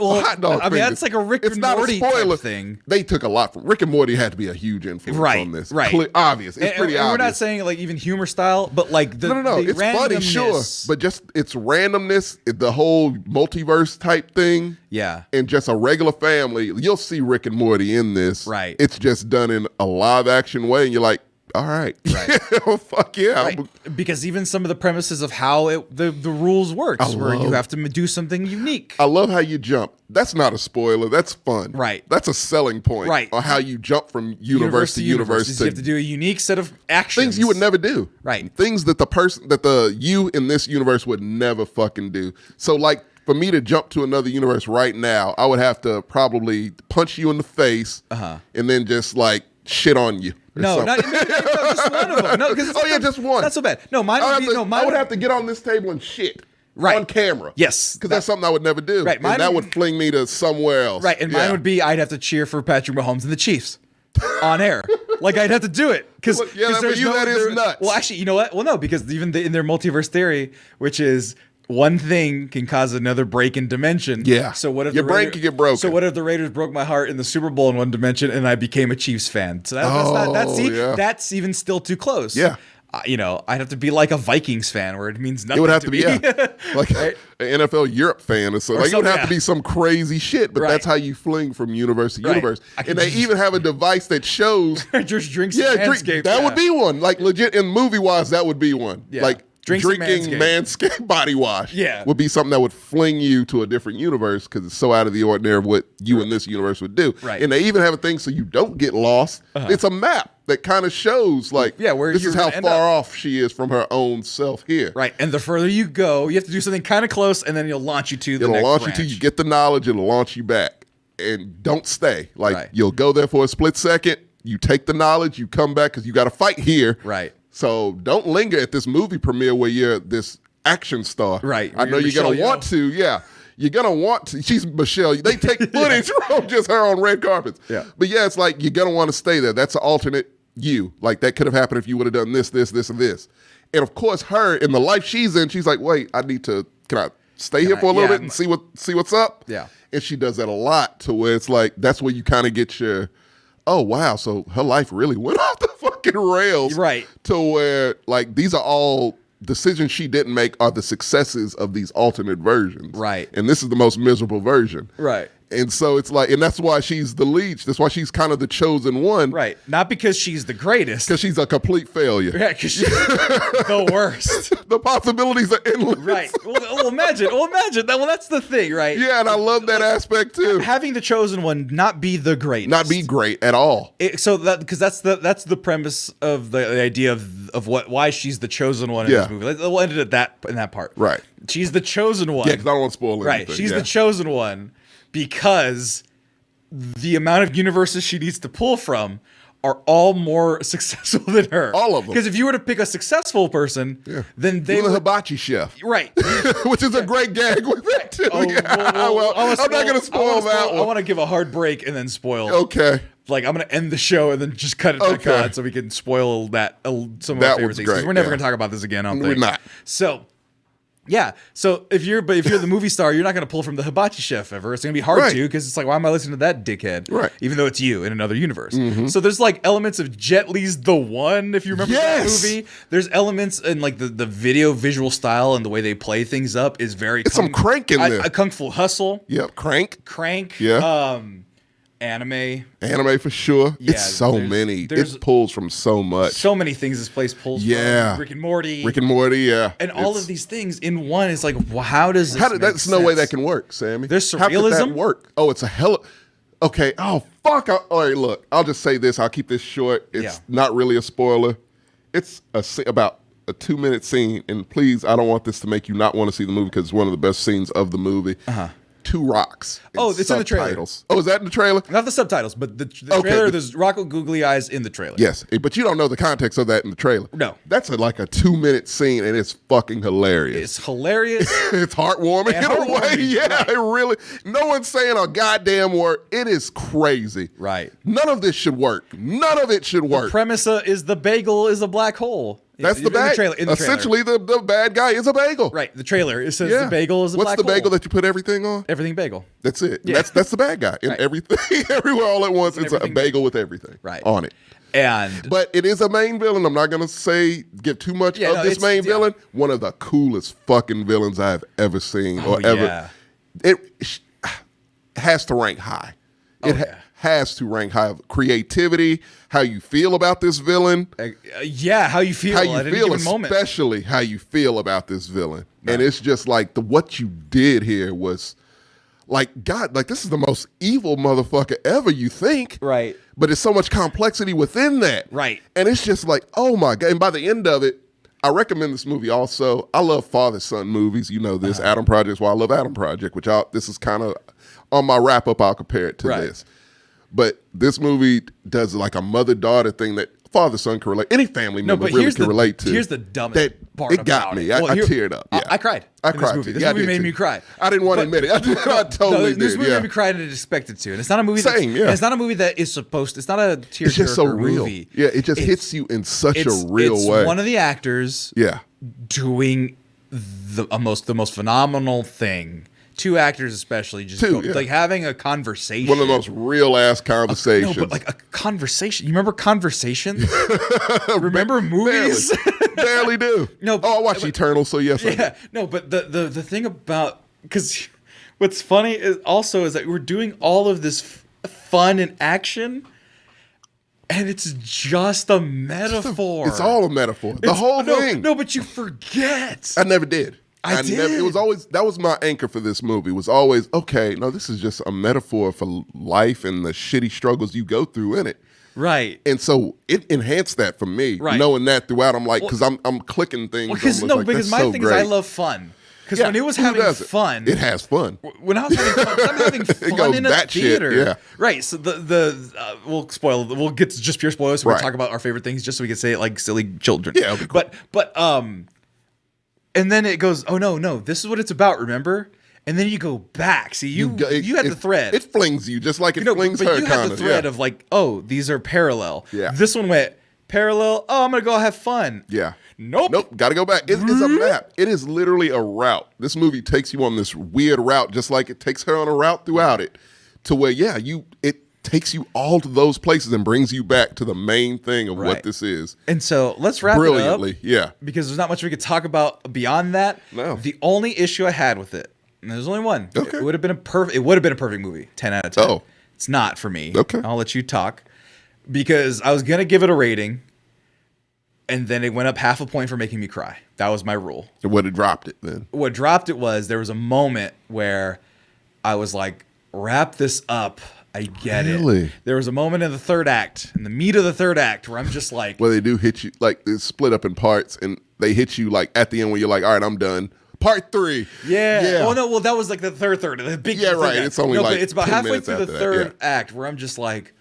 Well, Hot dog I mean, fingers. that's like a Rick It's and not Morty a spoiler type thing. They took a lot from Rick and Morty. Had to be a huge influence Right, on this. right. Obvious. It's pretty and obvious. we're not saying like even humor style, but like the no. the It's funny, sure, randomness. but just its randomness, the whole multiverse type thing. Yeah. And just a regular family. You'll see Rick and Morty in this. Right. It's just done in a live action way, and you're like, all right. Right. Oh, fuck yeah. Right? Because even some of the premises of how the rules works, where you have to do something unique. I love how you jump. That's not a spoiler. That's fun. Right. That's a selling point. Right. On how you jump from universe to universe is you have to do a unique set of actions. things you would never do. Right. Things that the you in this universe would never fucking do. So like for me to jump to another universe right now, I would have to probably punch you in the face and then just like shit on you. or No, something. no, just one of them. No, just one. Not so bad. No, mine I would would, be have to, no. Mine I would have to get on this table and shit. Right. On camera. Yes. Because that's something I would never do. Right, And mine that would- would fling me to somewhere else. Right, and mine Yeah. would be I'd have to cheer for Patrick Mahomes and the Chiefs on air. Like I'd have to do it because Well, yeah, for you, that is nuts. Well, actually, you know what? Well, no, because even in their multiverse theory, which is one thing can cause another break in dimension. Yeah. So what if Your the brain could get broken. So what if the Raiders broke my heart in the Super Bowl in one dimension and I became a Chiefs fan? So that's even still too close. Yeah. I'd have to be like a Vikings fan where it means nothing. It would have to to be me. like Right? an NFL Europe fan or something. Like, it would have to be some crazy shit, but Right. that's how you fling from universe to Right. universe. I And could they just- even have a device that shows. Just drinks Yeah, and drink, Manscaped. that Yeah. would be one. Like legit in movie wise, that would be one. Yeah. Like Drinks and drinking Manscaped body wash. Yeah. would be something that would fling you to a different universe because it's so out of the ordinary of what you in this universe would do. Right. And they even have a thing so you don't get lost. It's a map that kind of shows like where this you're is how gonna end far up. off she is from her own self here. Right, and the further you go, you have to do something kind of close, and then it'll launch you to the It'll next launch branch. you to you get the knowledge. It'll launch you back, and don't stay. Like Right. you'll go there for a split second. You take the knowledge. You come back because you got to fight here. Right. So don't linger at this movie premiere where you're this action star. Right. I know You're you're gonna Michelle want to. Yeah. You're gonna want to. She's Michelle. They take footage from just her on red carpets. Yeah. But yeah, it's like you're gonna want to stay there. That's an alternate you. Like that could have happened if you would have done this, this, this, and this. And of course, her in the life she's in, she's like, wait, I need to. Can I stay here for a little yeah, bit and see what's up. Yeah. And she does that a lot to where it's like, that's where you kind of get your, oh, wow. So her life really went off the fucking rails. Right. To where, like, these are all decisions she didn't make are the successes of these alternate versions. Right. And this is the most miserable version. Right. And so it's like, and that's why she's the lead. That's why she's kind of the chosen one. Right. Not because she's the greatest. Because she's a complete failure. Yeah, because she's the worst. The possibilities are endless. Right. Well, imagine. That. Well, that's the thing, right? Yeah, and I love that aspect too. Having the chosen one not be the greatest. Not be great at all. So that because that's the premise of the idea of why she's the chosen one in this movie. We'll end it at that part. Right. She's the chosen one. Yeah, because I don't want to spoil anything. Right. She's the chosen one because the amount of universes she needs to pull from are all more successful than her. All of them. Because if you were to pick a successful person, then they Even would, the hibachi chef. right. Which is a great gag with it too. Oh, well, I'm not going to spoil that one. I want to give a hard break and then spoil. Okay. Like I'm going to end the show and then just cut it back Okay. on so we can spoil that some of That our favorite was things. 'Cause great, we're never yeah. going to talk about this again. I don't We're think. not. So. Yeah, so if you're the movie star, you're not going to pull from the hibachi chef ever. It's going to be hard Right. to because it's like, why am I listening to that dickhead? Right. Even though it's you in another universe. So there's like elements of Jet Li's The One, if you remember Yes. that movie. There's elements in like the visual style and the way they play things up is very. It's some Crank in there. A Kung Fu Hustle. Yep. Crank. Yeah. Anime. Anime for sure. Yeah, It's so many. there's It pulls from so much. So many things this place pulls Yeah. from. Rick and Morty. Rick and Morty, yeah. and all of these things in one is like, well, how does this make That's no way sense? that can work, Sammy. There's How could that surrealism. work? Oh, it's a hell. Okay. Oh fuck. All right. Look, I'll just say this. I'll keep this short. It's not really a spoiler. It's about a 2-minute scene, and please, I don't want this to make you not want to see the movie because it's one of the best scenes of the movie. Two rocks. Oh, it's in the trailer. subtitles. Oh, is that in the trailer? Not the subtitles, but the Okay, trailer. There's Rocco Googly Eyes in the trailer. Yes, but you don't know the context of that in the trailer. No. That's like a 2-minute scene, and it's fucking hilarious. It's hilarious. It's heartwarming And in a way. heartwarming, Yeah, right. it really. No one's saying a goddamn word. It is crazy. Right. None of this should work. None of it should work. Premise is the bagel is a black hole. That's the in bad. trailer. In the Essentially, the bad guy is a bagel. right. The trailer it says Yeah. the bagel is a What's black the hole. bagel that you put everything on? Everything bagel. That's it. Yeah. That's the bad guy in Right. everything. Everywhere, all at once. It's a everything bagel with everything Right. on it. And But it is a main villain. I'm not gonna give too much Yeah, of no, this it's- main yeah. villain. One of the coolest fucking villains I've ever seen or Oh, ever. yeah. It has to rank high. It yeah. has to rank high. Creativity, how you feel about this villain, yeah, how you feel how you at any feel, given moment. especially how you feel about this villain. And it's just like what you did here was like, God, like this is the most evil motherfucker ever, you think. Right. But there's so much complexity within that. Right. And it's just like, oh my God. And by the end of it, I recommend this movie also. I love father-son movies. You know this. Adam Project's why I love Adam Project, which this is kind of on my wrap-up. I'll compare it to Right. this. But this movie does like a mother-daughter thing that father-son can relate. Any family member really can relate to. Here's the dumbest That part it got about me. it. I Well, here- teared up. Yeah. I cried. I in cried. This movie, too. this Yeah, I movie did made too. me cry. I didn't want to But- admit it. I totally This did. movie Yeah. made me cry and it expected to. And it's not a movie Same, that's, yeah. and it's not a movie that is supposed. It's not a tearjerker It's just so real. movie. Yeah, it just hits you in such a real way. It's one of the actors Yeah. doing the most phenomenal thing. Two actors especially just Two, yeah. like having a conversation. One of the most real-ass conversations. No, but like a conversation. You remember conversations? Remember movies? Barely do. No, Oh, I watched Eternal, so yes. I do. Yeah, no, but the thing about because what's funny is that we're doing all of this fun and action, and it's just a metaphor. It's all a metaphor. The whole thing. No, but you forget. I never did. I did. It was always that was my anchor for this movie. Was always okay. No, this is just a metaphor for life and the shitty struggles you go through in it. Right. And so it enhanced that for me. Right. Knowing that throughout, I'm like, because I'm clicking things. Because almost like, because that's my so thing great. is I love fun. Because Yeah, when it was who having doesn't? fun, It has fun. When I was having fun, I'm having fun goes in a batshit, theater. yeah. Right. So we'll get to just pure spoilers. So we'll Right. talk about our favorite things just so we can say it like silly children. Yeah, it'll be cool. But and then it goes, oh no, this is what it's about, remember? And then you go back. See, you had the thread. It flings you just like it You know, flings but her. you had kind the of, thread yeah. of like, oh, these are parallel. Yeah. This one went, Parallel, oh, I'm going to go have fun. Yeah. Nope. Got to go back. It's a map. It is literally a route. This movie takes you on this weird route, just like it takes her on a route throughout it, to where, it takes you all to those places and brings you back to the main thing of what this is. And so let's wrap Brilliantly, it up. yeah. Because there's not much we could talk about beyond that. No. The only issue I had with it, and there's only one. Okay. It would have been a perfect movie. 10 out of 10. Oh. It's not for me. Okay. I'll let you talk. Because I was going to give it a rating, and then it went up half a point for making me cry. That was my rule. And what had dropped it then? What dropped it was there was a moment where I was like, wrap this up. I get Really? it. There was a moment in the third act, in the meat of the third act, where I'm just like, Well, they do hit you, like, it's split up in parts, and they hit you, like, at the end when you're like, all right, I'm done. Part 3. yeah. Oh, no, well, that was like the third. The big Yeah, third right. act. It's only no, like but it's about 10 halfway minutes through the after that, third yeah. act where I'm just like,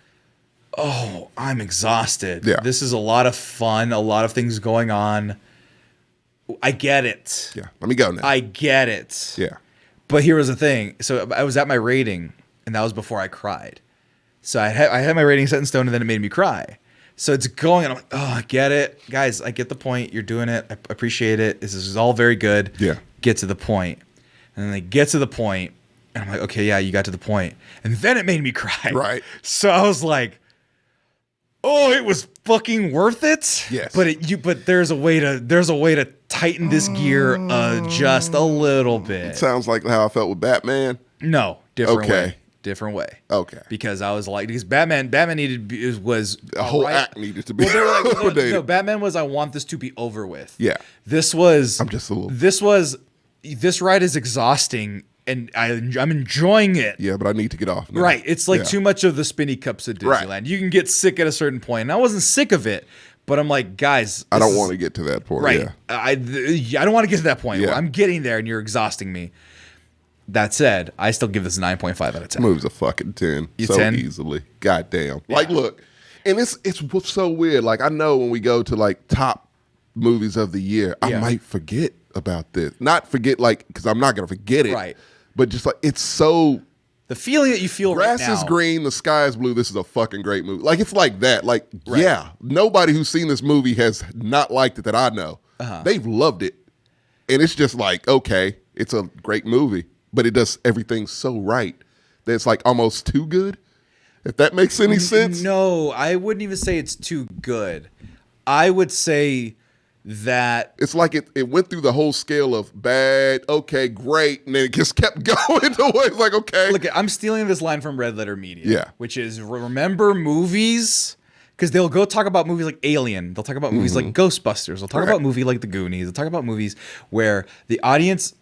oh, I'm exhausted. Yeah. This is a lot of fun, a lot of things going on. I get it. Yeah. Let me go now. I get it. yeah. But here was the thing. So I was at my rating, and that was before I cried. So I had my rating set in stone, and then it made me cry. So it's going, and I'm like, oh, I get it. Guys, I get the point. You're doing it. I appreciate it. This is all very good. Yeah. Get to the point. And then they get to the point, and I'm like, okay, yeah, you got to the point. And then it made me cry. Right. So I was like, oh, it was fucking worth it. Yes. But there's a way to tighten this gear just a little bit. Sounds like how I felt with Batman. No, different Okay. way. Different way. Okay. Because I was like, because Batman was A whole right. act needed to be Well, they were like, updated. no, Batman was, I want this to be over with. Yeah. This was. I'm just a little. This ride is exhausting, and I'm enjoying it. Yeah, but I need to get off now. Right. It's like Yeah. too much of the spinny cups of Disneyland. Right. You can get sick at a certain point. And I wasn't sick of it, but I'm like, guys, I don't want to get to that point. right. Yeah. I don't want to get to that point. Yeah. I'm getting there, and you're exhausting me. That said, I still give this a 9.5 out of 10. Movie's a fucking 10. You so 10? easily. Goddamn. Like, look, and it's so weird. Like, I know when we go to like top movies of the year, I Yeah. might forget about this. Not forget, like, because I'm not gonna forget it. Right. But just like it's so. The feeling that you feel Grass right now. is green, the sky is blue. This is a fucking great movie. Like, it's like that. Like, yeah, nobody who's seen this movie has not liked it that I know. They've loved it. And it's just like, okay, it's a great movie, but it does everything so right that it's like almost too good. If that makes any sense. No, I wouldn't even say it's too good. I would say that It's like it went through the whole scale of bad, okay, great, and then it just kept going to where it's like, okay. look, I'm stealing this line from Red Letter Media. Yeah. Which is remember movies, because they'll go talk about movies like Alien. They'll talk about movies like Ghostbusters. They'll talk about movie like The Goonies. They'll talk about movies where the audience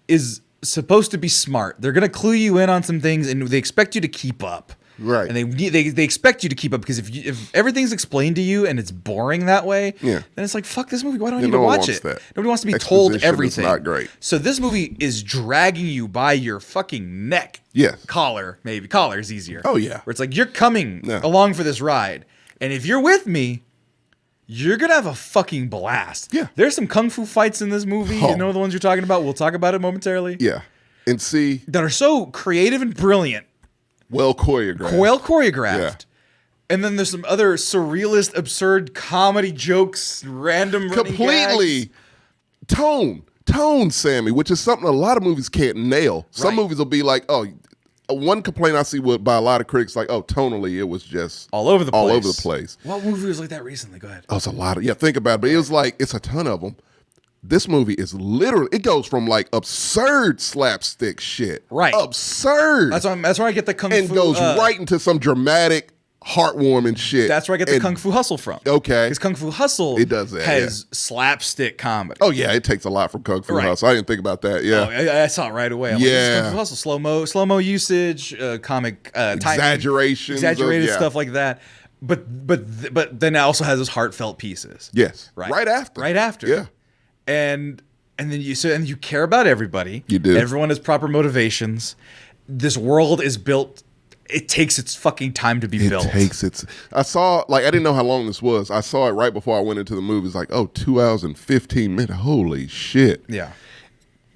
is supposed to be smart. They're gonna clue you in on some things, and they expect you to keep up. Right. And they expect you to keep up, because if everything's explained to you and it's boring that way, Yeah. then it's like, fuck this movie. Why don't I Yeah, need no to one watch wants it? that. Nobody wants to be told Exposition is everything. not great. So this movie is dragging you by your fucking neck. Yes. Collar, maybe. Collar is easier. Oh, yeah. Where it's like, you're coming Yeah. along for this ride. And if you're with me, you're going to have a fucking blast. Yeah. There's some kung fu fights in this movie. Oh. You know the ones you're talking about? We'll talk about it momentarily. Yeah. And see, That are so creative and brilliant. well choreographed. Well choreographed. Yeah. And then there's some other surrealist, absurd comedy jokes, random running Completely gags. tone, Sammy, which is something a lot of movies can't nail. Some Right. movies will be like, oh, one complaint I see by a lot of critics, like, oh, tonally, it was just All over the place. all over the place. What movie was like that recently? Go ahead. Oh, it's a lot of, think about it, but it was like, it's a ton of them. This movie is literally, it goes from like absurd slapstick shit. Right. Absurd. That's where I get the kung and fu. goes right into some dramatic, heartwarming shit. That's where I get the And- Kung Fu Hustle from. Okay. Because Kung Fu Hustle It does that, has slapstick comedy. Oh, yeah, it takes a lot from Kung Fu Right. Hustle. I didn't think about that. Yeah. Oh, I saw it right away. I'm like, this is Yeah. Kung Fu Hustle. Slow-mo usage, comic timing, Exaggerations of- exaggerated yeah. stuff like that. But then it also has those heartfelt pieces. Yes. Right. Right after. Right after. Yeah. And then you care about everybody. You do. Everyone has proper motivations. This world is built. It takes its fucking time to be It built. takes its. I saw, like, I didn't know how long this was. I saw it right before I went into the movie. It's like, oh, 2 hours and 15 minutes. Holy shit. Yeah.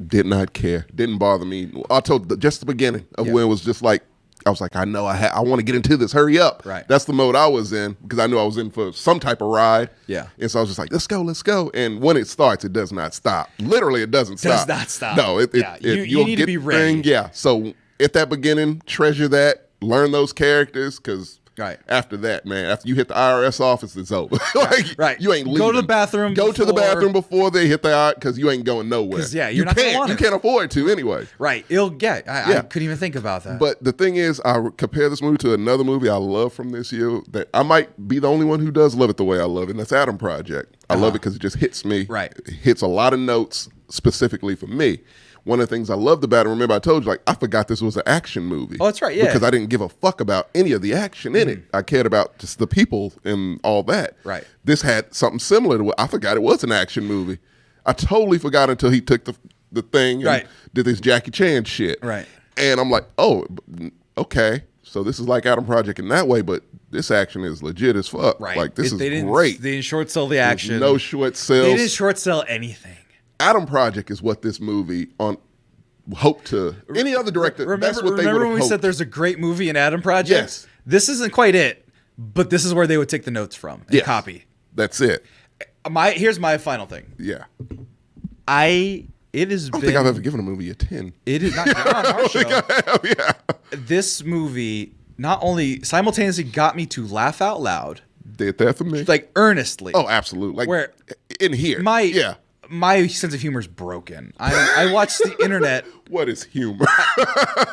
Did not care. Didn't bother me. I told just the beginning of Yeah. when it was just like, I was like, I know I want to get into this. Hurry up. Right. That's the mode I was in because I knew I was in for some type of ride. Yeah. And so I was just like, let's go. And when it starts, it does not stop. Literally, it doesn't stop. Does not stop. No, you need to be ready. Yeah. So at that beginning, treasure that, learn those characters because Right. after that, man, after you hit the IRS office, it's over. Like, Right. You ain't leaving. Go to the bathroom. Go to the bathroom before they hit the IRS because you ain't going nowhere. 'Cause, yeah, you're not gonna want You it. can't afford to anyway. Right. I couldn't even think about that. But the thing is, I compare this movie to another movie I love from this year that I might be the only one who does love it the way I love it, and that's Adam Project. I love it because it just hits me. Right. It hits a lot of notes specifically for me. One of the things I loved about it, remember I told you, like, I forgot this was an action movie. Oh, that's right, yeah. Because I didn't give a fuck about any of the action in it. I cared about just the people and all that. Right. This had something similar to what I forgot it was an action movie. I totally forgot until he took the thing and Right. did this Jackie Chan shit. Right. And I'm like, oh, okay. So this is like Adam Project in that way, but this action is legit as fuck. Right. Like, this is They great. didn't short sell the There's action. no short sales. They didn't short sell anything. Adam Project is what this movie hoped to. Any other director, that's what they would remember have when we hoped. said there's a great movie in Adam Project? Yes. This isn't quite it, but this is where they would take the notes from and Yes. copy. That's it. Here's my final thing. Yeah. I I don't think I've ever given a movie a 10. It is not on our show. Yeah. This movie not only simultaneously got me to laugh out loud, Did that for me. like earnestly. Oh, absolutely. Like, Where in here. my sense of humor is broken. I watch the internet. What is humor?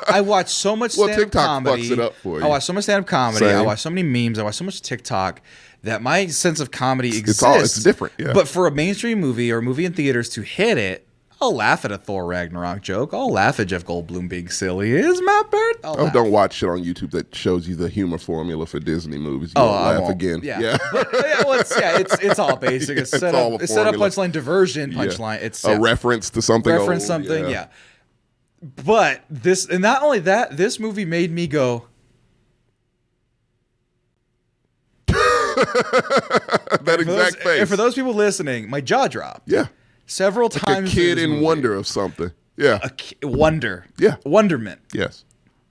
I watch so much Well, stand-up TikTok comedy. fucks it up for you. I watch so much stand-up comedy. I Same. watch so many memes. I watch so much TikTok that my sense of comedy exists. It's different, yeah. But for a mainstream movie or a movie in theaters to hit it, I'll laugh at a Thor Ragnarok joke. I'll laugh at Jeff Goldblum being silly. It's my bird. Don't watch shit on YouTube that shows you the humor formula for Disney movies. You Oh, won't I laugh won't. again. Yeah. it's all basic. It's It's set all up. a It's set up formula. punchline diversion Yeah. punchline. It's a reference to something. reference old, something. Yeah. But this, and not only that, this movie made me go. That exact face. And for those people listening, my jaw dropped. Yeah. Several Like times. a kid this in movie. wonder of something. Yeah. Wonder. Yeah. Wonderment. Yes.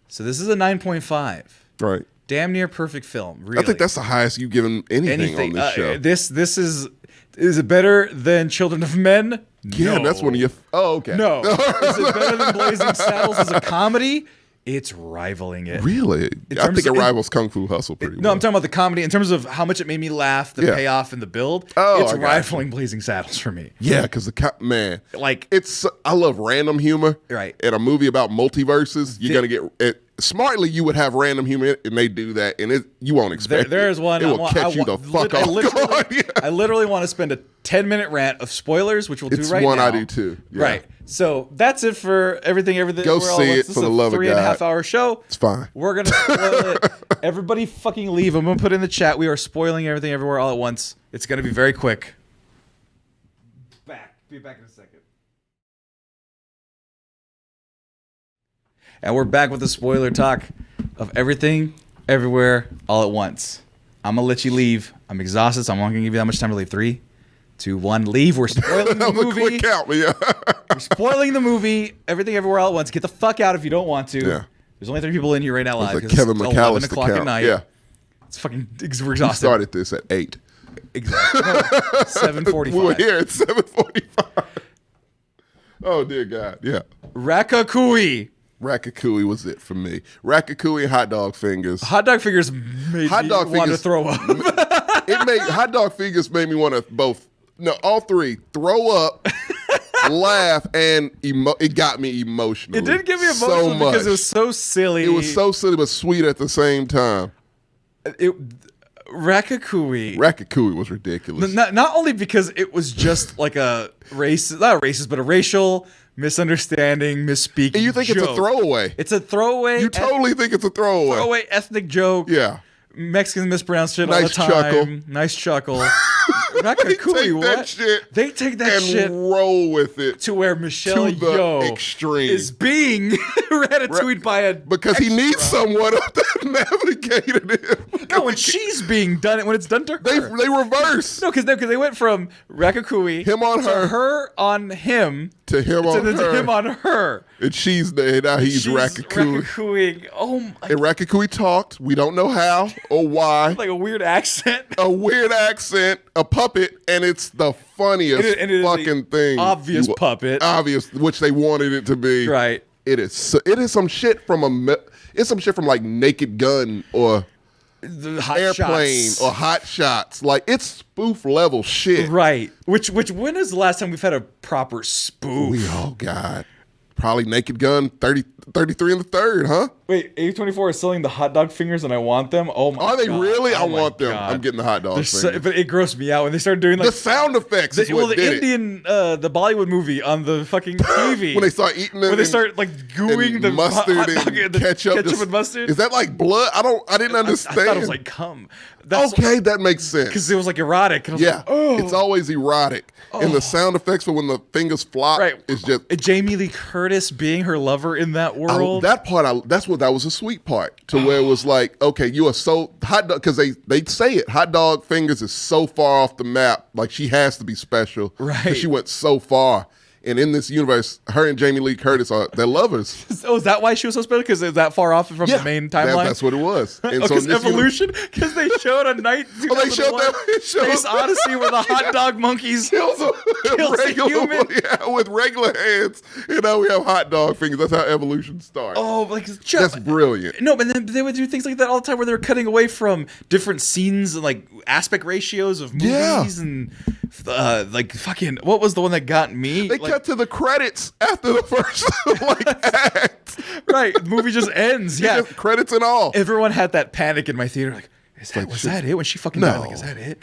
So this is a 9.5. Right. Damn near perfect film. Really. I think that's the highest you've given anything on this show. This is it better than Children of Men? Yeah, No. that's one of your. Oh, okay. No. Is it better than Blazing Saddles as a comedy? It's rivaling it. Really? I terms think it of- rivals Kung Fu Hustle pretty well. No, I'm talking about the comedy in terms of how much it made me laugh, the Yeah. payoff and the build. Oh, it's I got rivaling Blazing Saddles for me. Yeah, because man, Like I love random humor. Right. In a movie about multiverses, you're gonna get it. Smartly, you would have random humor, and they do that, and you won't expect. there's one. It will catch you the fuck off guard. Yeah. I literally want to spend a 10-minute rant of spoilers, which we'll It's do right one now. I do too. Yeah. Right. So that's it for everything. Go see it for the love of God. 3.5 hour show. It's fine. We're gonna spoil it. Everybody fucking leave. I'm gonna put in the chat. We are spoiling everything everywhere all at once. It's gonna be very quick. Be back in a second. And we're back with the spoiler talk of everything, everywhere, all at once. I'm gonna let you leave. I'm exhausted, so I'm not gonna give you that much time to leave. 3, 2, 1, leave. We're spoiling the That was a movie. quick count, but yeah. We're spoiling the movie. Everything, everywhere, all at once. Get the fuck out if you don't want to. Yeah. There's only 3 people in here right now live. It's a 'cause Kevin it's 11 McAllister o'clock at count. night. Yeah. It's fucking. We're We exhausted. started this at 8. Exactly. No, 7:45. We were here at 7:45. Oh dear God. Yeah. Ratatouille. Ratatouille was it for me. Ratatouille and hot dog fingers. Hot dog fingers made Hot me dog want to fingers- throw up. Hot dog fingers made me want to all 3 throw up, laugh, and it got me emotional. It did give me emotional so much. because it was so silly. It was so silly but sweet at the same time. Ratatouille. Ratatouille was ridiculous. Not only because it was just like a racist, not a racist, but a racial misunderstanding, misspeaking. And you think it's a joke. throwaway. It's a throwaway. You totally think it's a throwaway. throwaway ethnic joke. Yeah. Mexicans mispronounce shit all the Nice time. chuckle. Nice chuckle. They Ratatouille, take what? that shit They take that and shit roll with it to where Michelle to the Yeoh extreme. is being ratatouille'd by a because he needs someone that navigated him. No, when she's being done, when it's done to her. They reverse. No, because they went from Ratatouille Him on to her. her on him to him to on her. him on her. And she's there. Now he's She's Ratatouille. Ratatouille. Oh my. And Ratatouille talked. We don't know how or why. Like a weird accent. A weird accent, a puppet, and it's the funniest And it is fucking thing. obvious puppet. Obvious, which they wanted it to be. Right. It is some shit from it's some shit from like Naked Gun or The Hot Airplane Shots. or Hot Shots. Like, it's spoof level shit. Right. Which when is the last time we've had a proper spoof? Oh God. Probably Naked Gun 33 and the third, huh? Wait, A24 is selling the hot dog fingers and I want them? Oh my god. Are they really? Oh I my want them. God. I'm getting the hot dog fingers. But it grossed me out when they started doing like The sound effects is what the did it. Indian the Bollywood movie on the fucking TV. When they start eating it. when they start like gooing and the mustard hot dog and the ketchup. and mustard. Is that like blood? I didn't understand. I thought it was like cum. Okay, that makes sense. Because it was like erotic. And I was Yeah, like, oh. it's always erotic. And the sound effects for when the fingers flop Right. is just... Jamie Lee Curtis being her lover in that world. that part, that was a sweet part to where it was like, okay, you are so hot dog, because they say it, hot dog fingers is so far off the map, like she has to be special. 'Cause Right. she went so far. And in this universe, her and Jamie Lee Curtis they're lovers. Oh, is that why she was so special? Because it's that far off from the main timeline? That's what it was. And Because in this evolution? Because they showed a night Oh, they showed that- it showed- Space Odyssey where the hot dog monkeys kills a kills a regular human. one, yeah, with regular hands. And now we have hot dog fingers. That's how evolution starts. Oh, like That's brilliant. No, but then they would do things like that all the time where they were cutting away from different scenes and like aspect ratios of movies and like fucking what was the one that got me? They like, cut to the credits after the first act. right, the movie just ends. Yeah, Just credits and all. everyone had that panic in my theater. Like, was that it? When she fucking died, like, is that it?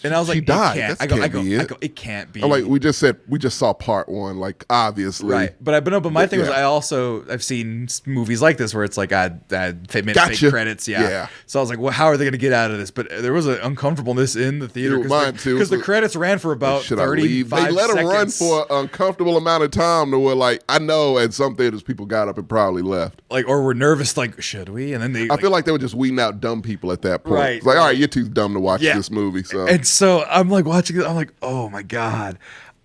And I was she like, died. It can't. That I go, can't be it. it can't be. I'm like, we just saw part one, like obviously. Right, but my thing was yeah. I've seen movies like this where it's like I fake Gotcha. credits, Yeah. So I was like, well, how are they going to get out of this? But there was an uncomfortableness in the theater Mine too. because the credits ran for about Should I leave? 35 They let them run seconds. for an uncomfortable amount of time to where, like, I know at some theaters people got up and probably left. like, or were nervous, like, should we? And then they, I feel like they were just weeding out dumb people at that point. Right. It's like, all right, you're too dumb to watch Yeah. this movie. So and so I'm like watching it. I'm like, oh my god.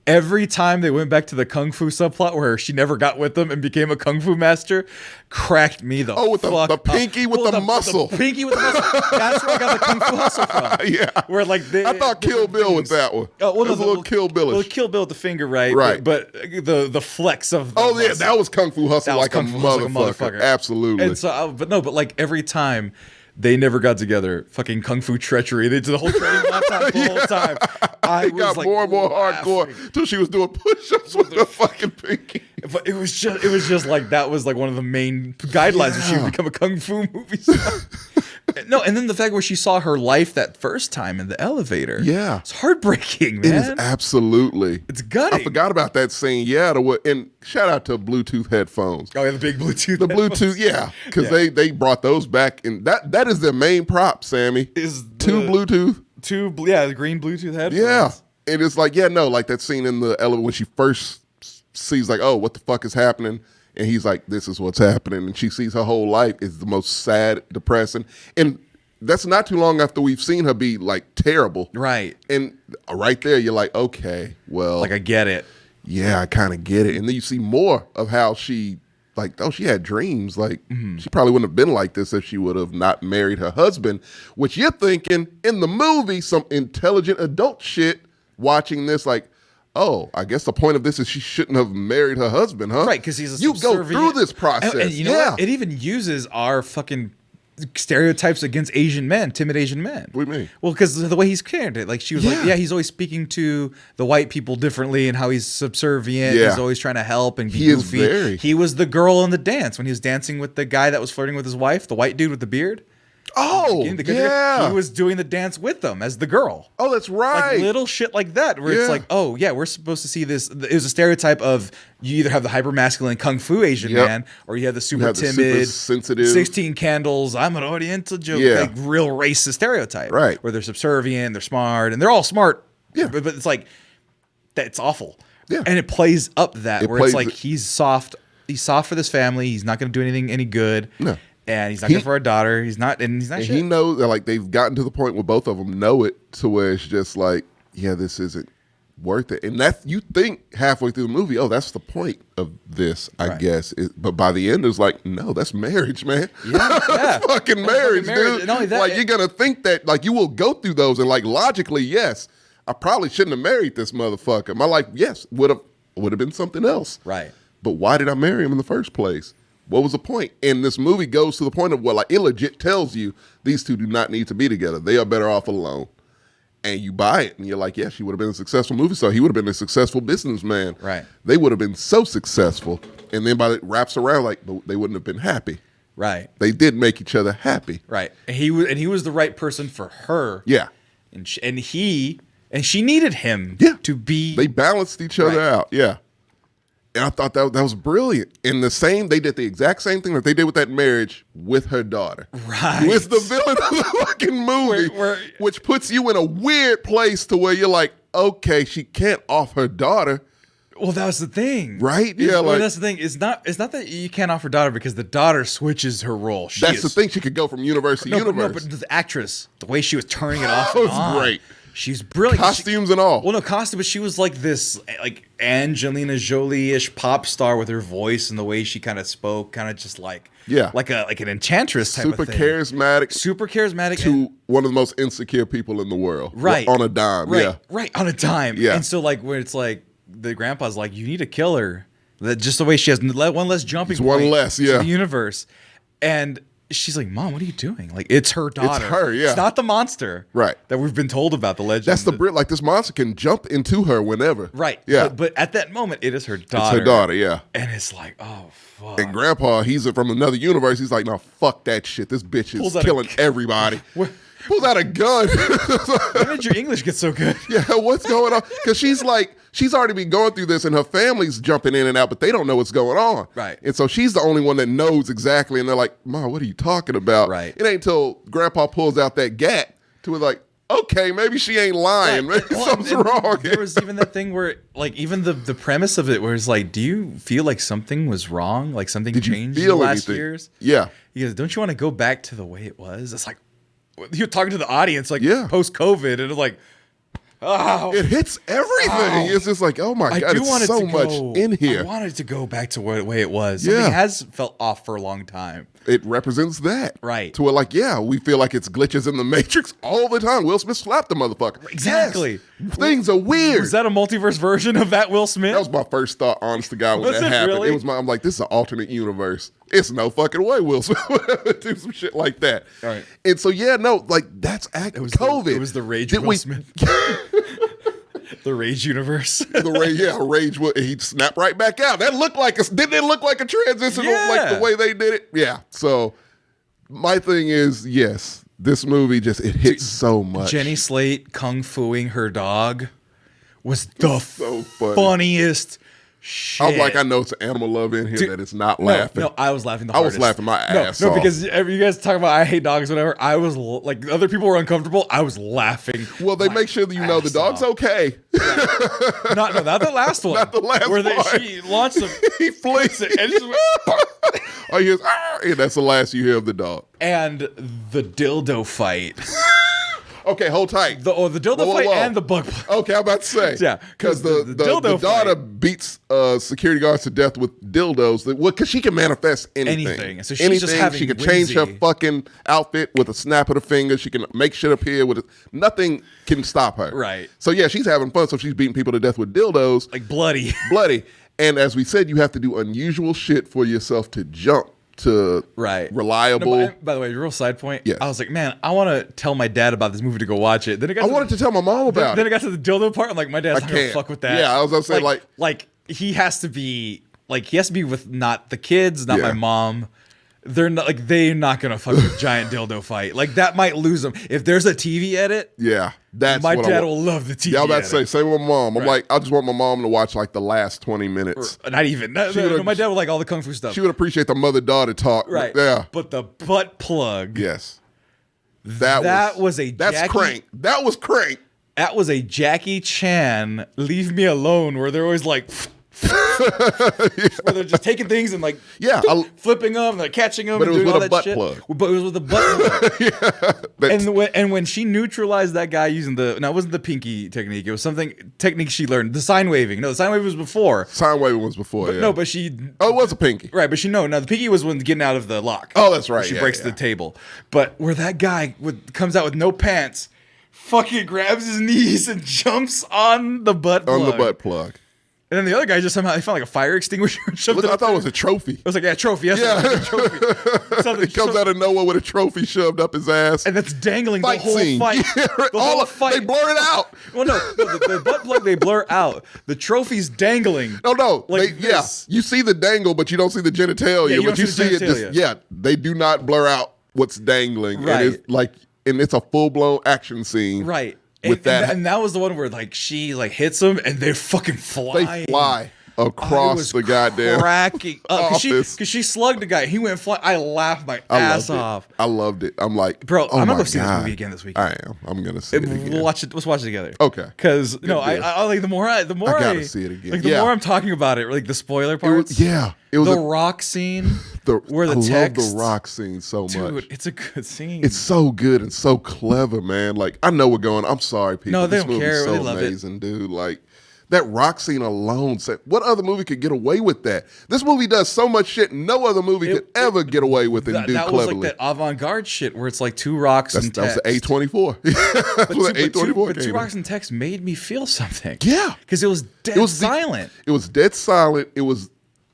Every time they went back to the kung fu subplot where she never got with them and became a kung fu master, cracked me the with the fuck pinky up. with the muscle. The pinky with the muscle. That's where I got the kung fu hustle from. Yeah. Where like I thought Kill Bill with that one. Oh, well, it was a little Kill Billish. Well, Kill Bill with the finger, right? Right. But the flex of the Oh yeah, muscle. that was Kung Fu Hustle That was like, Kung a Fu Hustle motherfucker. Absolutely. And so, but like every time they never got together, fucking kung fu treachery. They did the whole training montage the whole time. I it was got like more and more laughing. hardcore till she was doing push-ups with the fucking pinky. But it was just like that was like one of the main guidelines that she would become a kung fu movie star. No, and then the fact where she saw her life that first time in the elevator. Yeah. It's heartbreaking, man. It is absolutely. It's gutting. I forgot about that scene. Yeah, and shout out to Bluetooth headphones. Oh, yeah, the big Bluetooth. The Bluetooth, yeah, because they brought those back, and that is their main prop, Sammy. Is two Bluetooth. The green Bluetooth headphones. Yeah, and it's like, like that scene in the elevator when she first sees, like, oh, what the fuck is happening? And he's like, this is what's happening. And she sees her whole life is the most sad, depressing. And that's not too long after we've seen her be, like, terrible. Right. And right there, you're like, okay, well. Like, I get it. Yeah, I kind of get it. And then you see more of how she, like, she had dreams. Like, she probably wouldn't have been like this if she would have not married her husband, which you're thinking in the movie, some intelligent adult shit watching this, like, oh, I guess the point of this is she shouldn't have married her husband, huh? Right, because he's a you go through this process. And you know what? It even uses our fucking stereotypes against Asian men, timid Asian men. What do you mean? Well, because the way he's carried it, like she was like, he's always speaking to the white people differently and how he's subservient. Yeah. He's always trying to help and be He is goofy. very. He was the girl in the dance when he was dancing with the guy that was flirting with his wife, the white dude with the beard. Oh, yeah. He was doing the dance with them as the girl. Oh, that's right. Like little shit like that, where it's like, oh yeah, we're supposed to see this. It was a stereotype of you either have the hyper masculine kung fu Asian man, or you have the super timid, super sensitive, 16 candles. I'm an Oriental joke, like real racist stereotype, right? Where they're subservient, they're smart, and they're all smart. Yeah, but it's like that's awful. Yeah, and it plays up that where it's like he's soft. He's soft for this family. He's not going to do anything any good. No. And he's not good for our daughter. He's not, and he's not. And shit. he knows that, like, they've gotten to the point where both of them know it, to where it's just like, yeah, this isn't worth it. And that you think halfway through the movie, oh, that's the point of this, I guess. But by the end, it's like, no, that's marriage, man. Yeah, That's fucking marriage, dude. And not only that, like, you're going to think that, like, you will go through those and, like, logically, yes, I probably shouldn't have married this motherfucker. My life, yes, would have been something else. Right. But why did I marry him in the first place? What was the point? And this movie goes to the point of, well, like, it legit tells you these two do not need to be together. They are better off alone. And you buy it, and you're like, yeah, she would have been a successful movie star. He would have been a successful businessman. Right. They would have been so successful. And then by it wraps around, like, they wouldn't have been happy. Right. They did make each other happy. Right. And he was the right person for her. Yeah. And she needed him to be. They balanced each other out. Yeah. And I thought that was brilliant. And they did the exact same thing that they did with that marriage with her daughter. Right. Who is the villain of the fucking movie, which puts you in a weird place to where you're like, okay, she can't off her daughter. Well, that was the thing. Right? Yeah. Well, that's the thing. It's not that you can't off her daughter because the daughter switches her role. That's the thing. She could go from universe to universe. No, but the actress, the way she was turning it off was on. great. She's brilliant. Costumes and all. Well, no costume, but she was like this, like Angelina Jolie-ish pop star with her voice and the way she kind of spoke, kind of just like like an enchantress type of thing. Super charismatic to one of the most insecure people in the world. Right. On a dime. Right, on a dime. Yeah. And so like when it's like the grandpa's like, you need to kill her. That just the way she has one less jumping point one less, to the universe. And she's like, Mom, what are you doing? Like, it's her daughter. It's her, yeah. It's not the monster. Right. That we've been told about, the legend. That's the Brit. Like, this monster can jump into her whenever. Right. Yeah. But at that moment, it is her daughter. It's her daughter, yeah. And it's like, oh, fuck. And Grandpa, he's from another universe. He's like, no, fuck that shit. This bitch is killing everybody. Pulls out a gun. When did your English get so good? Yeah, what's going on? Because she's already been going through this and her family's jumping in and out, but they don't know what's going on. Right. And so she's the only one that knows exactly. And they're like, Mom, what are you talking about? Right. It ain't until Grandpa pulls out that gat to like, okay, maybe she ain't lying. Right. Maybe something's wrong. There was even that thing where, like, even the premise of it, where it's like, do you feel like something was wrong? Like something changed in the last years? Yeah. He goes, don't you want to go back to the way it was? It's like, you're talking to the audience, like, post COVID, and it's like, oh, it hits everything. It's just like, oh my God, it's so much in here. I wanted to go back to the way it was. Yeah. Something has felt off for a long time. It represents that. Right. To where, like, yeah, we feel like it's glitches in the Matrix all the time. Will Smith slapped the motherfucker. Exactly. Yes. Things are weird. Was that a multiverse version of that Will Smith? That was my first thought, honest to God, when Was that it happened. really? I'm like, this is an alternate universe. It's no fucking way Will Smith would ever do some shit like that. All right. And so, yeah, no, like, that's COVID. It was the rage Will Smith. The Rage universe. Rage. He snapped right back out. That looked like didn't it look like a transition like the way they did it? Yeah. So my thing is, yes, this movie it hits so much. Jenny Slate kung fuing her dog was the so funny. Funniest shit. I'm like, I know it's an animal love in here that it's not laughing. No, I was laughing the I hardest. was laughing my ass off. No, because you guys talk about I hate dogs, whatever. I was like, other people were uncomfortable. I was laughing. Well, they make sure that you know the dog's okay. Not the last one. Not the last where one. She launched him. He flicks it. And oh, he hears, and that's the last you hear of the dog. And the dildo fight. Okay, hold tight. The dildo fight and the bug. Okay, I'm about to say. Yeah, because the daughter beats security guards to death with dildos. Because she can manifest anything. So she's just having she can change her fucking outfit with a snap of the finger. She can make shit appear with nothing can stop her. Right. So yeah, she's having fun. So she's beating people to death with dildos. Like bloody. And as we said, you have to do unusual shit for yourself to jump to reliable. No, by the way, real side point. Yes. I was like, man, I want to tell my dad about this movie to go watch it. Then I wanted to tell my mom about it. Then I got to the dildo part. I'm like, my dad's not gonna fuck with that. Yeah, I was gonna say like he has to be with not the kids, not my mom. They're not gonna fuck with giant dildo fight. Like that might lose them. If there's a TV edit, that's my what dad will love the TV. Yeah, I was about to say, edit. same with my mom. I'm like, I just want my mom to watch like the last 20 minutes. Or not even. No, my dad would like all the kung fu stuff. She would appreciate the mother-daughter talk. Right. Yeah. But the butt plug. Yes. That's Crank. That was Crank. That was a Jackie Chan leave me alone where they're always like where they're just taking things and like flipping them, like catching them, but and it was doing with all a that butt shit. plug. But it was with a butt plug. And when she neutralized that guy using it wasn't the pinky technique. It was something technique she learned. The sign waving. No, the sign waving was before. Sign waving was before. But, yeah. No, but she. Oh, it was a pinky. Right, but the pinky was when getting out of the lock. Oh, that's right. She breaks the table. But where that guy comes out with no pants, fucking grabs his knees and jumps on the butt plug. On the butt plug. And then the other guy just somehow he found like a fire extinguisher and shoved it I up thought there. it was a trophy. I was like, yeah, trophy. Yes, Yeah. trophy. He comes out of nowhere with a trophy shoved up his ass. And that's dangling Fight the whole scene. fight. Yeah, The whole fight. They blur it out. Well, no, the butt plug they blur out. The trophy's dangling. No. Like this. You see the dangle, but you don't see the genitalia. Yeah, you but don't you see the see it. genitalia. They do not blur out what's dangling. Right. And it's a full blown action scene. Right. With and that was the one where like she like hits him and they fucking fly. They fly across the goddamn cracking office. because she slugged the guy. He went flying. I laughed my ass off. I loved it. I'm like, bro, oh I'm gonna my go see this God. movie again this week. I am. I'm gonna see it again. We'll watch it. Let's watch it together. Okay. Because Good deal. I like the more I gotta see it again. Like the more I'm talking about it, like the spoiler It parts. was, it was the rock scene. Where the I text. love the rock scene so Dude, much. it's a good scene. It's so good and so clever, man. Like I know we're going. I'm sorry, people. No, they this don't movie's care. so They love it. amazing, dude. Like that rock scene alone. What other movie could get away with that? This movie does so much shit no other movie could ever get away with and do that cleverly. was like that avant-garde shit where it's like two rocks and text. That was the A24. That's what the A24 but came two in. rocks and text made me feel something. Yeah. Because it was dead silent. It was dead silent. It was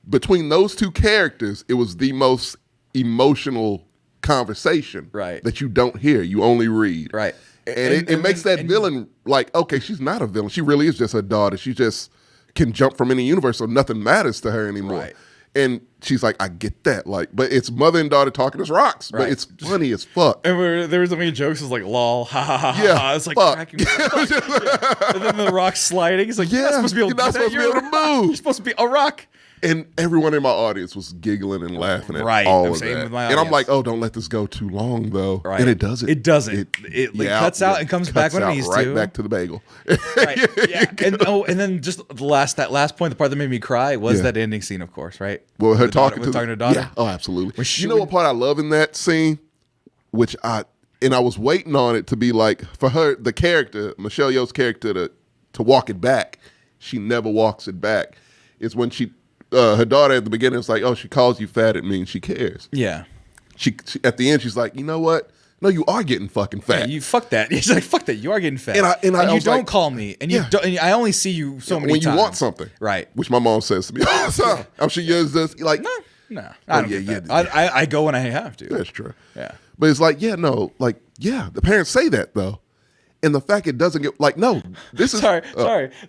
between those two characters. It was the most emotional conversation that you don't hear. You only read. Right. And it makes that villain like, okay, she's not a villain. She really is just her daughter. She just can jump from any universe, so nothing matters to her anymore. Right. And she's like, I get that. Like, but it's mother and daughter talking as rocks. But it's funny as fuck. And there was so many jokes. It was like, lol, ha ha ha. Yeah, ha. It's like fuck. cracking me up. Yeah. And then the rock sliding. It's like, you're not supposed to be able to move. You're supposed to be a rock. And everyone in my audience was giggling and laughing at Right. all I'm of saying that. with my And I'm audience. like, oh, don't let this go too long, though. Right. And it doesn't. It doesn't. It like cuts out and comes back when it needs right to. back to the bagel. Right. Yeah. And then just that last point, the part that made me cry was that ending scene, of course, right? Well, her With talking to her daughter. Yeah. Oh, absolutely. She You know what part I love in that scene? I was waiting on it to be like, for her, the character, Michelle Yeoh's character, to walk it back. She never walks it back. It's when her daughter at the beginning is like, oh, she calls you fat, it means she cares. Yeah. She at the end, she's like, you know what? No, you are getting fucking fat. Yeah, you fuck that. She's like, fuck that. You are getting fat. And I you was don't like, call me. And yeah. you don't. And I only see you so many when times. you want something, right? Which my mom says to me all the time. I'm sure yours does. Like, no, I don't get that. I go when I have to. That's true. Yeah, but it's like, the parents say that though, and the fact it doesn't get like, no, this is sorry.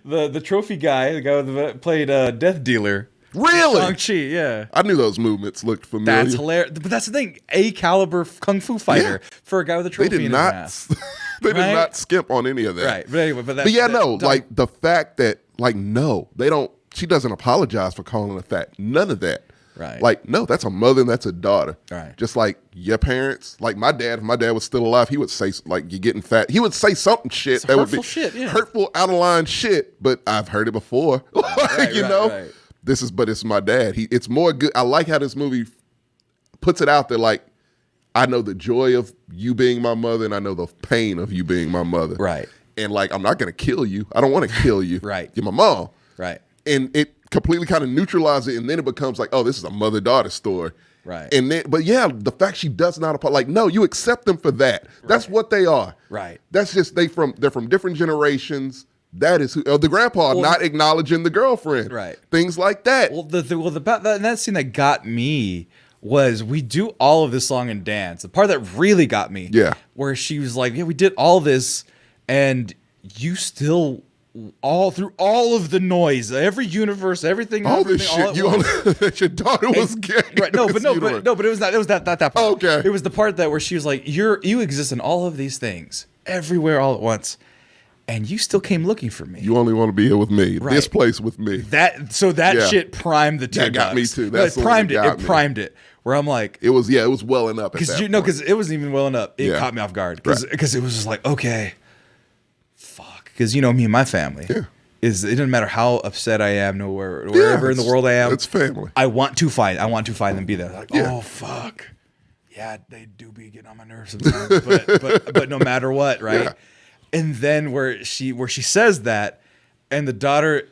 The trophy guy, the guy that played Death Dealer. Really? Shang-Chi, yeah. I knew those movements looked familiar. That's hilarious. But that's the thing. A caliber kung fu fighter for a guy with a trophy in his ass. They did not skimp on any of that. Right. But anyway, like the fact that, like, no, they don't, she doesn't apologize for calling her fat. None of that. Right. Like, no, that's a mother and that's a daughter. Right. Just like your parents, like my dad, if my dad was still alive, he would say, like, you're getting fat. He would say something shit that would be hurtful, out of line shit, but I've heard it before. Right. But it's my dad. It's more good. I like how this movie puts it out there. Like, I know the joy of you being my mother, and I know the pain of you being my mother. Right. And like, I'm not gonna kill you. I don't want to kill you. Right. You're my mom. Right. And it completely kind of neutralizes it, and then it becomes like, oh, this is a mother-daughter story. Right. And then, but yeah, the fact she does not apologize, like, no, you accept them for that. That's what they are. Right. That's just they're from different generations. That is who the grandpa not acknowledging the girlfriend, right? Things like that. Well, that scene that got me was we do all of this song and dance. The part that really got me, where she was like, "Yeah, we did all this, and you still through all of the noise, every universe, everything, all this shit that your daughter was getting, right? But it was that part. Oh, okay, it was the part where she was like, you exist in all of these things, everywhere, all at once." And you still came looking for me. You only want to be here with me. Right. This place with me. That shit primed the two. That got me too. It primed it. Where I'm like, it was welling up. Because it wasn't even welling up. It caught me off guard. Because it was just like, okay, fuck. Because me and my family, is it doesn't matter how upset I am, wherever in the world I am. It's family. I want to find them and be there. Like, Yeah. oh fuck, yeah, they do be getting on my nerves sometimes, but no matter what, right? Yeah. And then where she says that, and the daughter,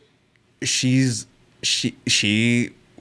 she.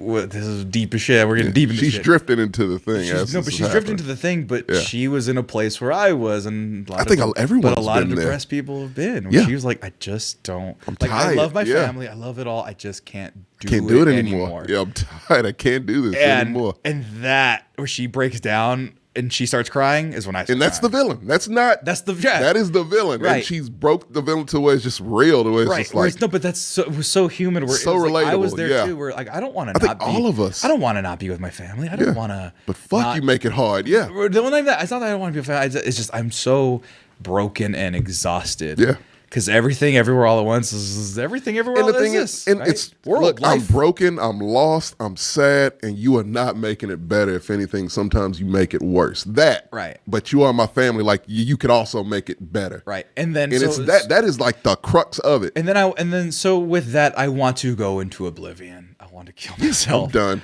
This is deep as shit. We're getting deep into She's shit. drifting into the thing. She's drifting into the thing, but she was in a place where I was, and I think everyone's but a lot of been there. depressed people have been. Yeah. She was like, I just don't. I'm like, I tired. love my Yeah. family. I love it all. I just can't do it it anymore. Yeah, I'm tired. I can't do this anymore. And that where she breaks down and she starts crying is when I. And that's the villain. That's not. That's the That is the villain. Right. And she's broke the villain to where it's just real. To where it's just like no, but that's it was so human. Where So it was like, I was relatable, there yeah. too. Where like I don't want I to think not be. all of us. I don't want to not be with my family. I don't want to. But fuck, you make it hard. Yeah. The one thing that it's not that I don't want to be a fan. It's just I'm so broken and exhausted. Yeah. Because everything, everywhere, all at once is everything, everywhere. And the all thing is, is, and right? it's world, look, I'm life. broken, I'm lost, I'm sad, and you are not making it better. If anything, sometimes you make it worse. That Right. But you are my family. Like you could also make it better. Right, and then And so it's that is like the crux of it. and then so with that, I want to go into oblivion. I want to kill I'm myself. done.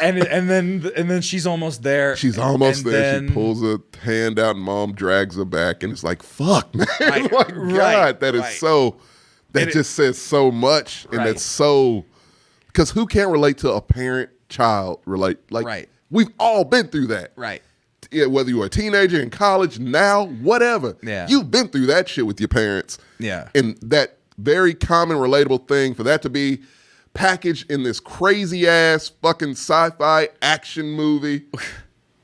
and then she's almost there. She's almost and there. then- She pulls her hand out, and mom drags her back, and it's like, fuck, man. Right, Like, God, that is right. so, that And it- just says so much. And Right. that's so, because who can't relate to a parent-child relate? Like, Right. we've all been through that. Right. Yeah, whether you were a teenager in college, now, whatever. Yeah. You've been through that shit with your parents. Yeah. And that very common, relatable thing, for that to be packaged in this crazy ass fucking sci-fi action movie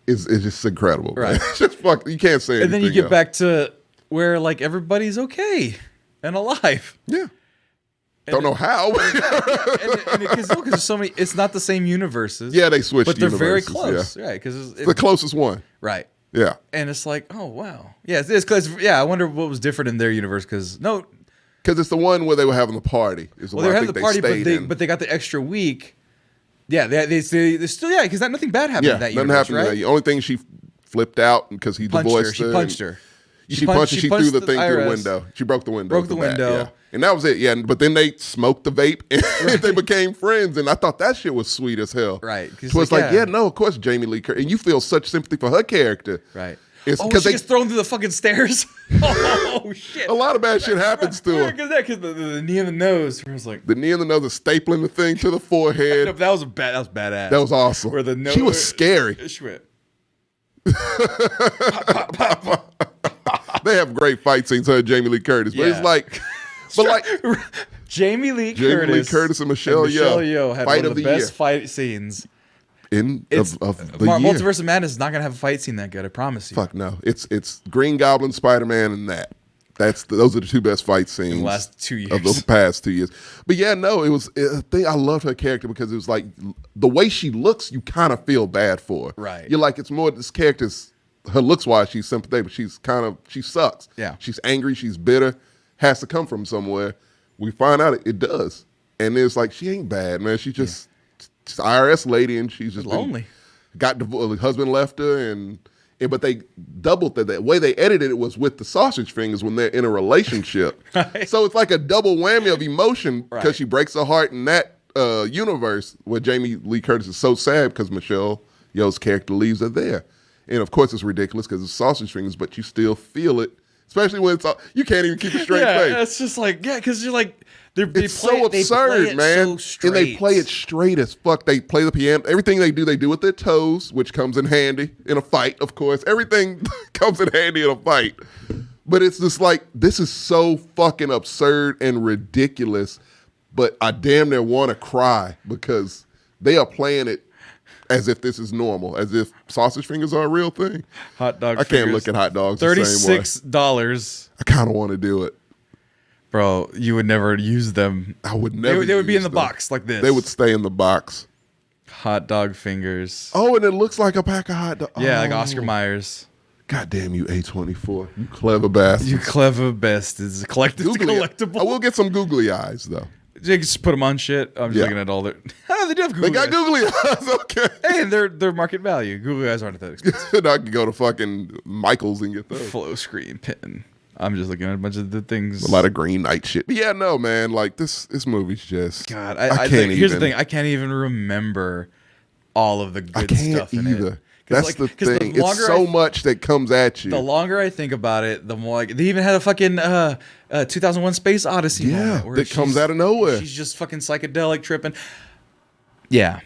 is just incredible. Right. Man. It's just fuck. You can't say anything. And then you get else. back to where like everybody's okay and alive. Yeah. Don't know how. and because there's so many, it's not the same universes. Yeah, they switched but they're very universes, close, right? Because the closest one. right, Yeah. and it's like, oh wow, yeah, it's close. Yeah, I wonder what was different in their universe because no, Because it's the one where they were having the party. Is the well, they one were I having think the party, stayed in. but they got the extra week. Yeah, they still because nothing bad happened in that nothing universe, happened. right? The only thing she flipped out because he divorced her. She punched her. She punched her. She threw the thing through the IRS. window. She broke the window. Broke the with bat, window. yeah. And that was it. Yeah. But then they smoked the vape and they became friends. And I thought that shit was sweet as hell. Right. So it's like, yeah, no, of course, Jamie Lee Curtis. And you feel such sympathy for her character. Right. It's oh, because she gets thrown through the fucking stairs. Oh shit! a lot of bad shit happens to her. Because the knee in the nose. Where it's like The knee and the nose, stapling the thing to the forehead. no, that was badass. That was awesome. Where the nose, she was scary. She went. They have great fight scenes, her and Jamie Lee Curtis. But Yeah. it's like, but like Jamie Lee Curtis and Michelle Yeoh had fight one of of the the best year. fight scenes. of the year. Multiverse of Madness is not gonna have a fight scene that good. I promise you. Fuck no. It's Green Goblin, Spider-Man, and that. Those are the two best fight scenes In the last 2 years. of the past 2 years. But yeah, no, it was a thing. I loved her character because it was like the way she looks, you kind of feel bad for her. Right. You're like, it's more this character's her looks wise, she's sympathetic, but she sucks. Yeah. She's angry, she's bitter, has to come from somewhere. We find out it does. And it's like she ain't bad, man. She's just she's an IRS lady and she's just lonely. Got divorced, the husband left her and but they doubled that. The way they edited it was with the sausage fingers when they're in a relationship. Right. So it's like a double whammy of emotion because Right. she breaks her heart in that universe where Jamie Lee Curtis is so sad because Michelle Yeoh's character leaves her there. And of course it's ridiculous because it's sausage fingers, but you still feel it, especially when it's all, you can't even keep a straight yeah, face. it's just like because you're like they It's play, so they absurd, play it man. So and they play it straight as fuck. They play the piano. Everything they do with their toes, which comes in handy in a fight, of course. Everything comes in handy in a fight. But it's just like, this is so fucking absurd and ridiculous, but I damn near want to cry because they are playing it as if this is normal, as if sausage fingers are a real thing. Hot dog. I can't look at hot dogs the same way. $36. I kind of want to do it. Bro, you would never use them. I would never. They would be in use the them. box like this. They would stay in the box. Hot dog fingers. Oh, and it looks like a pack of hot dogs. Yeah, like Oscar Myers. God damn you, A24. You clever bastard. You clever bastards. It's collectible. I will get some googly eyes, though. You just put them on shit. I'm just Yeah. looking at all their. Oh, they do have They Google got eyes. googly eyes, okay. Hey, and they're market value. Google eyes aren't that expensive. I can go to fucking Michael's and get those. Flow screen pen. I'm just looking at a bunch of the things. A lot of Green Knight shit. But yeah, no, man. Like this movie's just. God, I can't here's the even- thing. I can't even remember all of the good I can't stuff in either. it. That's the thing. It's so much that comes at you. The longer I think about it, the more they even had a fucking 2001 Space Odyssey moment where that comes out of nowhere. She's just fucking psychedelic tripping. Yeah,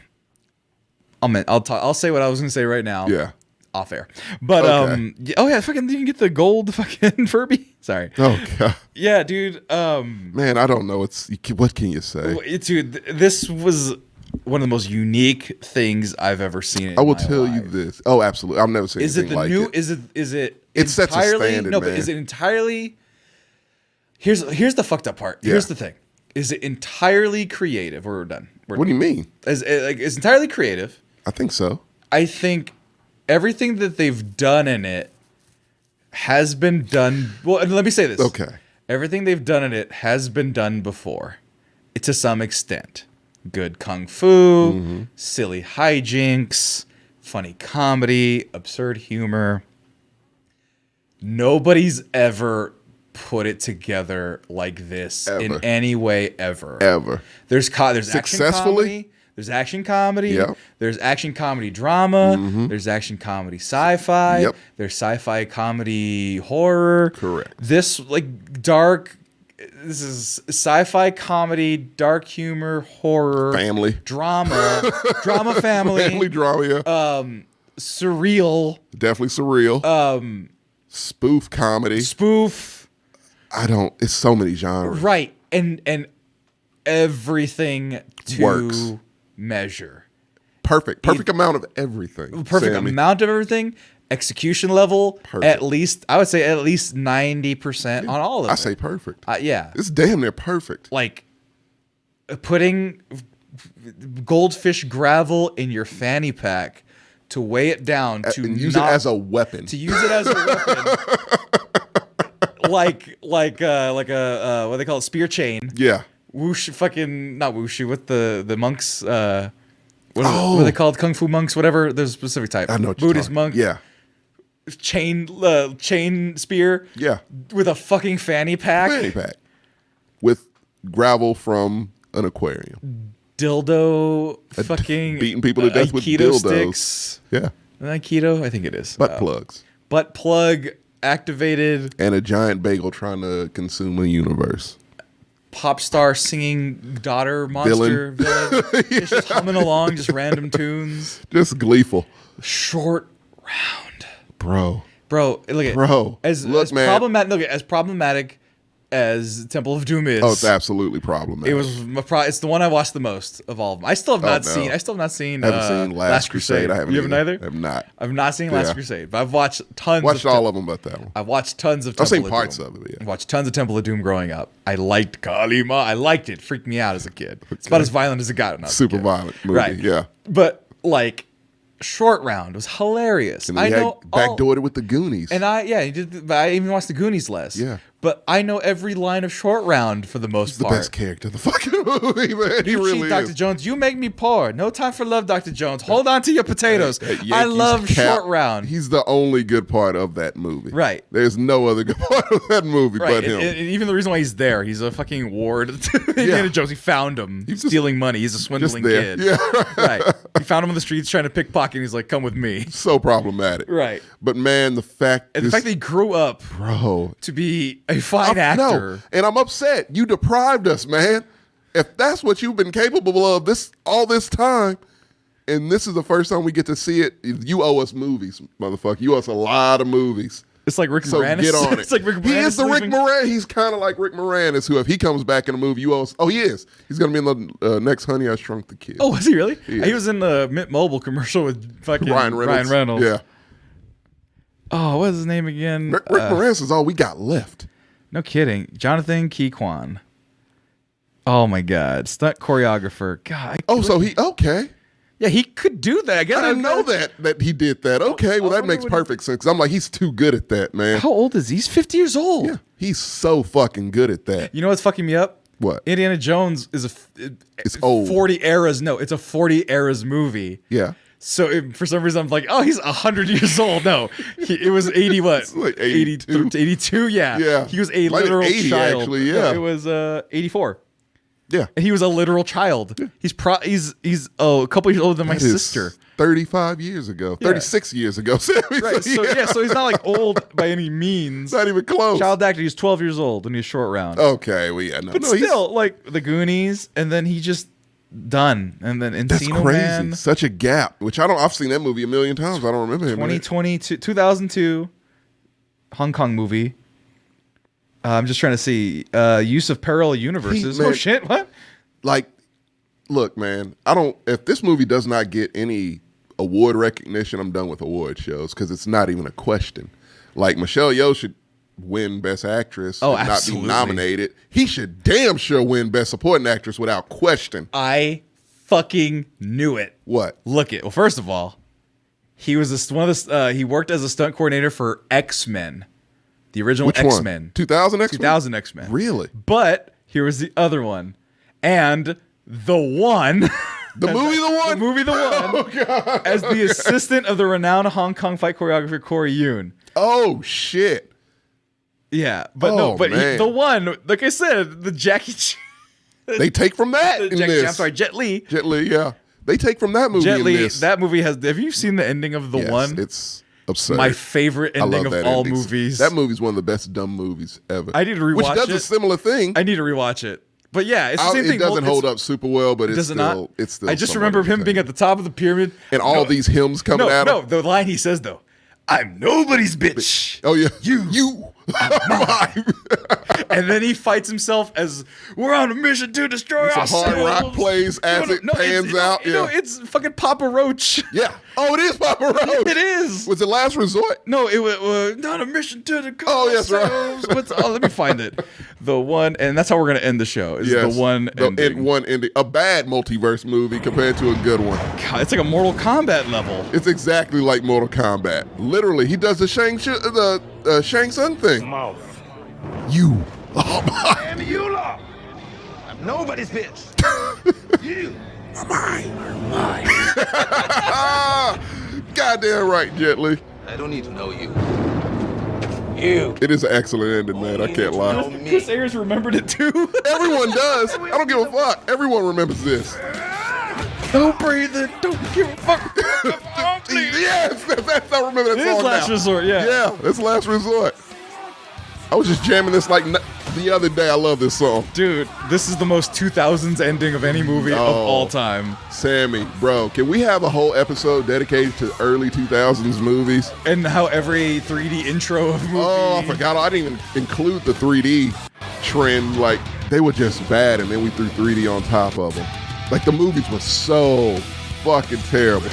I'll say what I was gonna say right now. Yeah. Off air. But fucking you can get the gold fucking Furby. Sorry. Oh god. Yeah, dude. Man, I don't know. What can you say? Dude, this was one of the most unique things I've ever seen. I will tell you this. Oh, absolutely. I've never seen Is it anything the like new? it. Is it? It sets a entirely, standard, No, man. but is it entirely? Here's the fucked up part. Here's the thing. Is it entirely creative? We're done. What do you mean? It's entirely creative. I think so. I think everything that they've done in it has been done. Well, let me say this. Okay. Everything they've done in it has been done before, to some extent. Good kung fu, silly hijinks, funny comedy, absurd humor. Nobody's ever put it together like this in Ever. any way ever. Ever. There's action Successfully? comedy. There's action comedy. Yep. There's action comedy drama. There's action comedy sci-fi. Yep. There's sci-fi comedy horror. Correct. This this is sci-fi comedy, dark humor, horror, Family. drama, drama family, Family drama, yeah. surreal, Definitely surreal. Spoof comedy. spoof, It's so many genres. right, and everything to Works. measure. Perfect amount of everything. Perfect Sammy. amount of everything. Execution level, Perfect. at least I would say at least 90% on all of it. I say perfect. Yeah, It's damn near perfect. like putting goldfish gravel in your fanny pack to weigh it down to And use it as a weapon. to use it as a weapon, like a what they call it, spear chain. Yeah. Whoosh, fucking not whooshy. What the monks? What are they called? Kung fu monks, whatever. There's a specific type. I know what you're Buddhist talking- monk. Yeah. Chain spear. Yeah. With a fucking fanny pack. Fanny pack. With gravel from an aquarium. Dildo. Fucking beating people to death with Aikido dildos. sticks. Yeah. Aikido, I think it is. Butt plugs. Butt plug activated. And a giant bagel trying to consume a universe. Pop star singing daughter monster villain. Just humming along, just random tunes. Just gleeful. Short round. Bro. Bro, look at Bro, as look, man. problematic. Look, as problematic as Temple of Doom is. Oh, it's absolutely problematic. It was it's the one I watched the most of all of them. I still have not no. seen. I still have not seen. I haven't seen Last Crusade. I haven't. You haven't either. I have not. I've not seen Last Yeah. Crusade, but I've watched tons. Watched all of them but that one. I've watched tons of. I've Temple seen parts Doom. of it, yeah. I've watched tons of Temple of Doom growing up. I liked Kalima. I liked it. Freaked me out as a kid. It's about as violent as it got when I was a Super kid. violent movie. Right. Yeah. But like, Short Round was hilarious. And then I he know had backdoored it with the Goonies. And he did. But I even watched the Goonies less. Yeah. But I know every line of Short Round for the most He's the part. best character in the fucking movie, man. He You really cheat, Dr. is. Jones. You make me poor. No time for love, Dr. Jones. Hold on to your potatoes. At I Yankees love cap, Short Round. He's the only good part of that movie. Right. There's no other good part of that movie Right. but him. And even the reason why he's there, he's a fucking ward. Indiana Jones, he found him He's just- stealing money. He's a swindling there. kid. Yeah. Right. He found him on the streets trying to pickpocket. And he's like, come with me. So problematic. Right. But man, the fact And the fact that he grew up bro, to be a fine actor. No, and I'm upset. You deprived us, man. If that's what you've been capable of all this time, and this is the first time we get to see it, you owe us movies, motherfucker. You owe us a lot of movies. It's like Rick So Moranis. get on it. It's like Rick Moranis. He is the Rick leaving. Moranis. He's kind of like Rick Moranis, who if he comes back in a movie, you owe us. Oh, he is. He's going to be in the next Honey, I Shrunk the Kid. Oh, was he really? He He is. was in the Mint Mobile commercial with fucking Ryan Reynolds. Yeah. Oh, what's his name again? Rick Moranis is all we got left. No kidding. Jonathan Keyquan. Oh my God. Stunt choreographer. God. So okay. Yeah, he could do that. I guess I didn't know that he did that. Okay, well, I that wonder makes what perfect sense. 'Cause I'm like, he's too good at that, man. How old is he? He's 50 years old. Yeah, he's so fucking good at that. You know what's fucking me up? What? Indiana Jones is It's old. 40 eras. No, it's a 40 eras movie. Yeah. for some reason, I'm like, oh, he's 100 years old. No, it was 80 what? It's like 82. 82, yeah. Yeah. He was a Might have literal 80 child. actually, yeah. No, it was 84. Yeah. And he was a literal child. Yeah. He's a couple years older than my That is sister. 35 years ago. Yeah. 36 years ago. Sammy. Right. So he's not like old by any means. Not even close. Child actor. He's 12 years old when he was Short Round. Okay, well, yeah, no. But no, he's- still, like the Goonies, and then he just done, and then that's Encino crazy. Man. Such a gap. Which I've seen that movie a million times. I don't remember him. in it. 2002, Hong Kong movie. I'm just trying to see use of parallel universes. Man, Oh shit! What? Like, look, man. If this movie does not get any award recognition, I'm done with award shows because it's not even a question. Like Michelle Yeoh should win Best Actress. Oh, and absolutely. not be nominated. He should damn sure win Best Supporting Actress without question. I fucking knew it. What? Look it. Well, first of all, he was he worked as a stunt coordinator for X-Men, the original Which X-Men, one? 2000 X-Men? 2000 X-Men. Really? But here was the other one, and the one. The movie, the one. The movie, the one. Oh God. As the assistant of the renowned Hong Kong fight choreographer Corey Yun. Oh shit. Yeah, but Oh, no, but man. the one, like I said, the Jackie. They take from that in Jackie, this. I'm sorry, Jet Li. Jet Li, yeah. They take from that movie Jet in Li. this. That movie has. Have you seen the ending of the Yes, one? it's absurd. My favorite I ending love of that all ending. movies. That movie's one of the best dumb movies ever. I need to rewatch Which does it. a similar thing. I need to rewatch it. But yeah, it's the same thing. It doesn't Well, hold up super well, but it's does it still, not? it's still. I just somewhat remember him being entertaining. at the top of the pyramid and all these hymns coming at him. No, the line he says though, "I'm nobody's bitch." Oh yeah, You. And then he fights himself as we're on a mission to destroy Some ourselves. hard rock plays as it pans out. No, Yeah. it's fucking Papa Roach. Yeah. Oh, it is Papa Roach. It is. Was it Last Resort? No, it was not a mission to the. Oh, yes, right. Let me find it. The one, and that's how we're gonna end the show. Is Yes. the one ending. One ending. A bad multiverse movie compared to a good one. God, it's like a Mortal Kombat level. It's exactly like Mortal Kombat. Literally, he does the Shang Tsung thing. Mouth. You. Oh my. And you lot. I'm nobody's bitch. You. Goddamn right, Jet Li. I don't need to know you. You. It is an excellent ending, man. I can't lie. Chris Ayers remembered it too. Everyone does. I don't give a fuck. Everyone remembers this. Don't breathe it. Don't give a fuck. Yes, that's I remember that It song is Last now. Resort, yeah. Yeah, that's Last Resort. I was just jamming this like the other day. I love this song. Dude, this is the most 2000s ending of any movie of all time. Sammy, bro, can we have a whole episode dedicated to early 2000s movies? And how every 3D intro of movie. Oh, I forgot. I didn't even include the 3D trend. Like, they were just bad, and then we threw 3D on top of them. Like, the movies were so fucking terrible.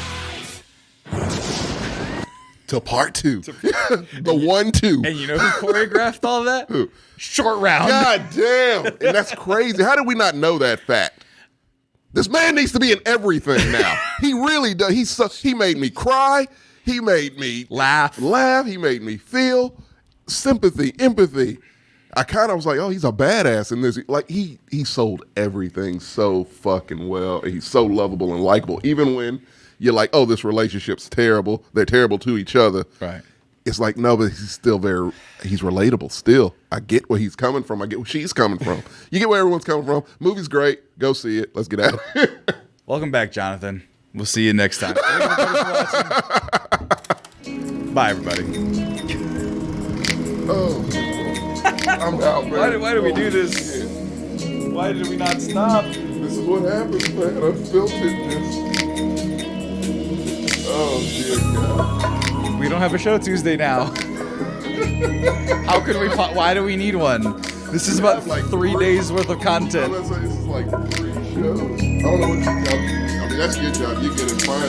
To part two. The 1-2. And you know who choreographed all that? Who? Short Round. God damn. And that's crazy. How did we not know that fact? This man needs to be in everything now. He really does. He made me cry. He made me Laugh. He made me feel sympathy, empathy. I kind of was like, oh, he's a badass in this. Like, he sold everything so fucking well. And he's so lovable and likable. Even when you're like, oh, this relationship's terrible. They're terrible to each other. Right. It's like, no, but he's still he's relatable still. I get where he's coming from. I get where she's coming from. You get where everyone's coming from. Movie's great. Go see it. Let's get out of here. Welcome back, Jonathan. We'll see you next time. Bye, everybody. Oh, I'm out, man. Why do we do this? Why did we not stop? This is what happens, man. Unfilteredness. Oh, dear God. We don't have a show Tuesday now. How could we? Why do we need one? This is about like 3 days worth of content. Let's say this is like 3 shows. I don't know what you got. I mean, that's your job. You get it fine.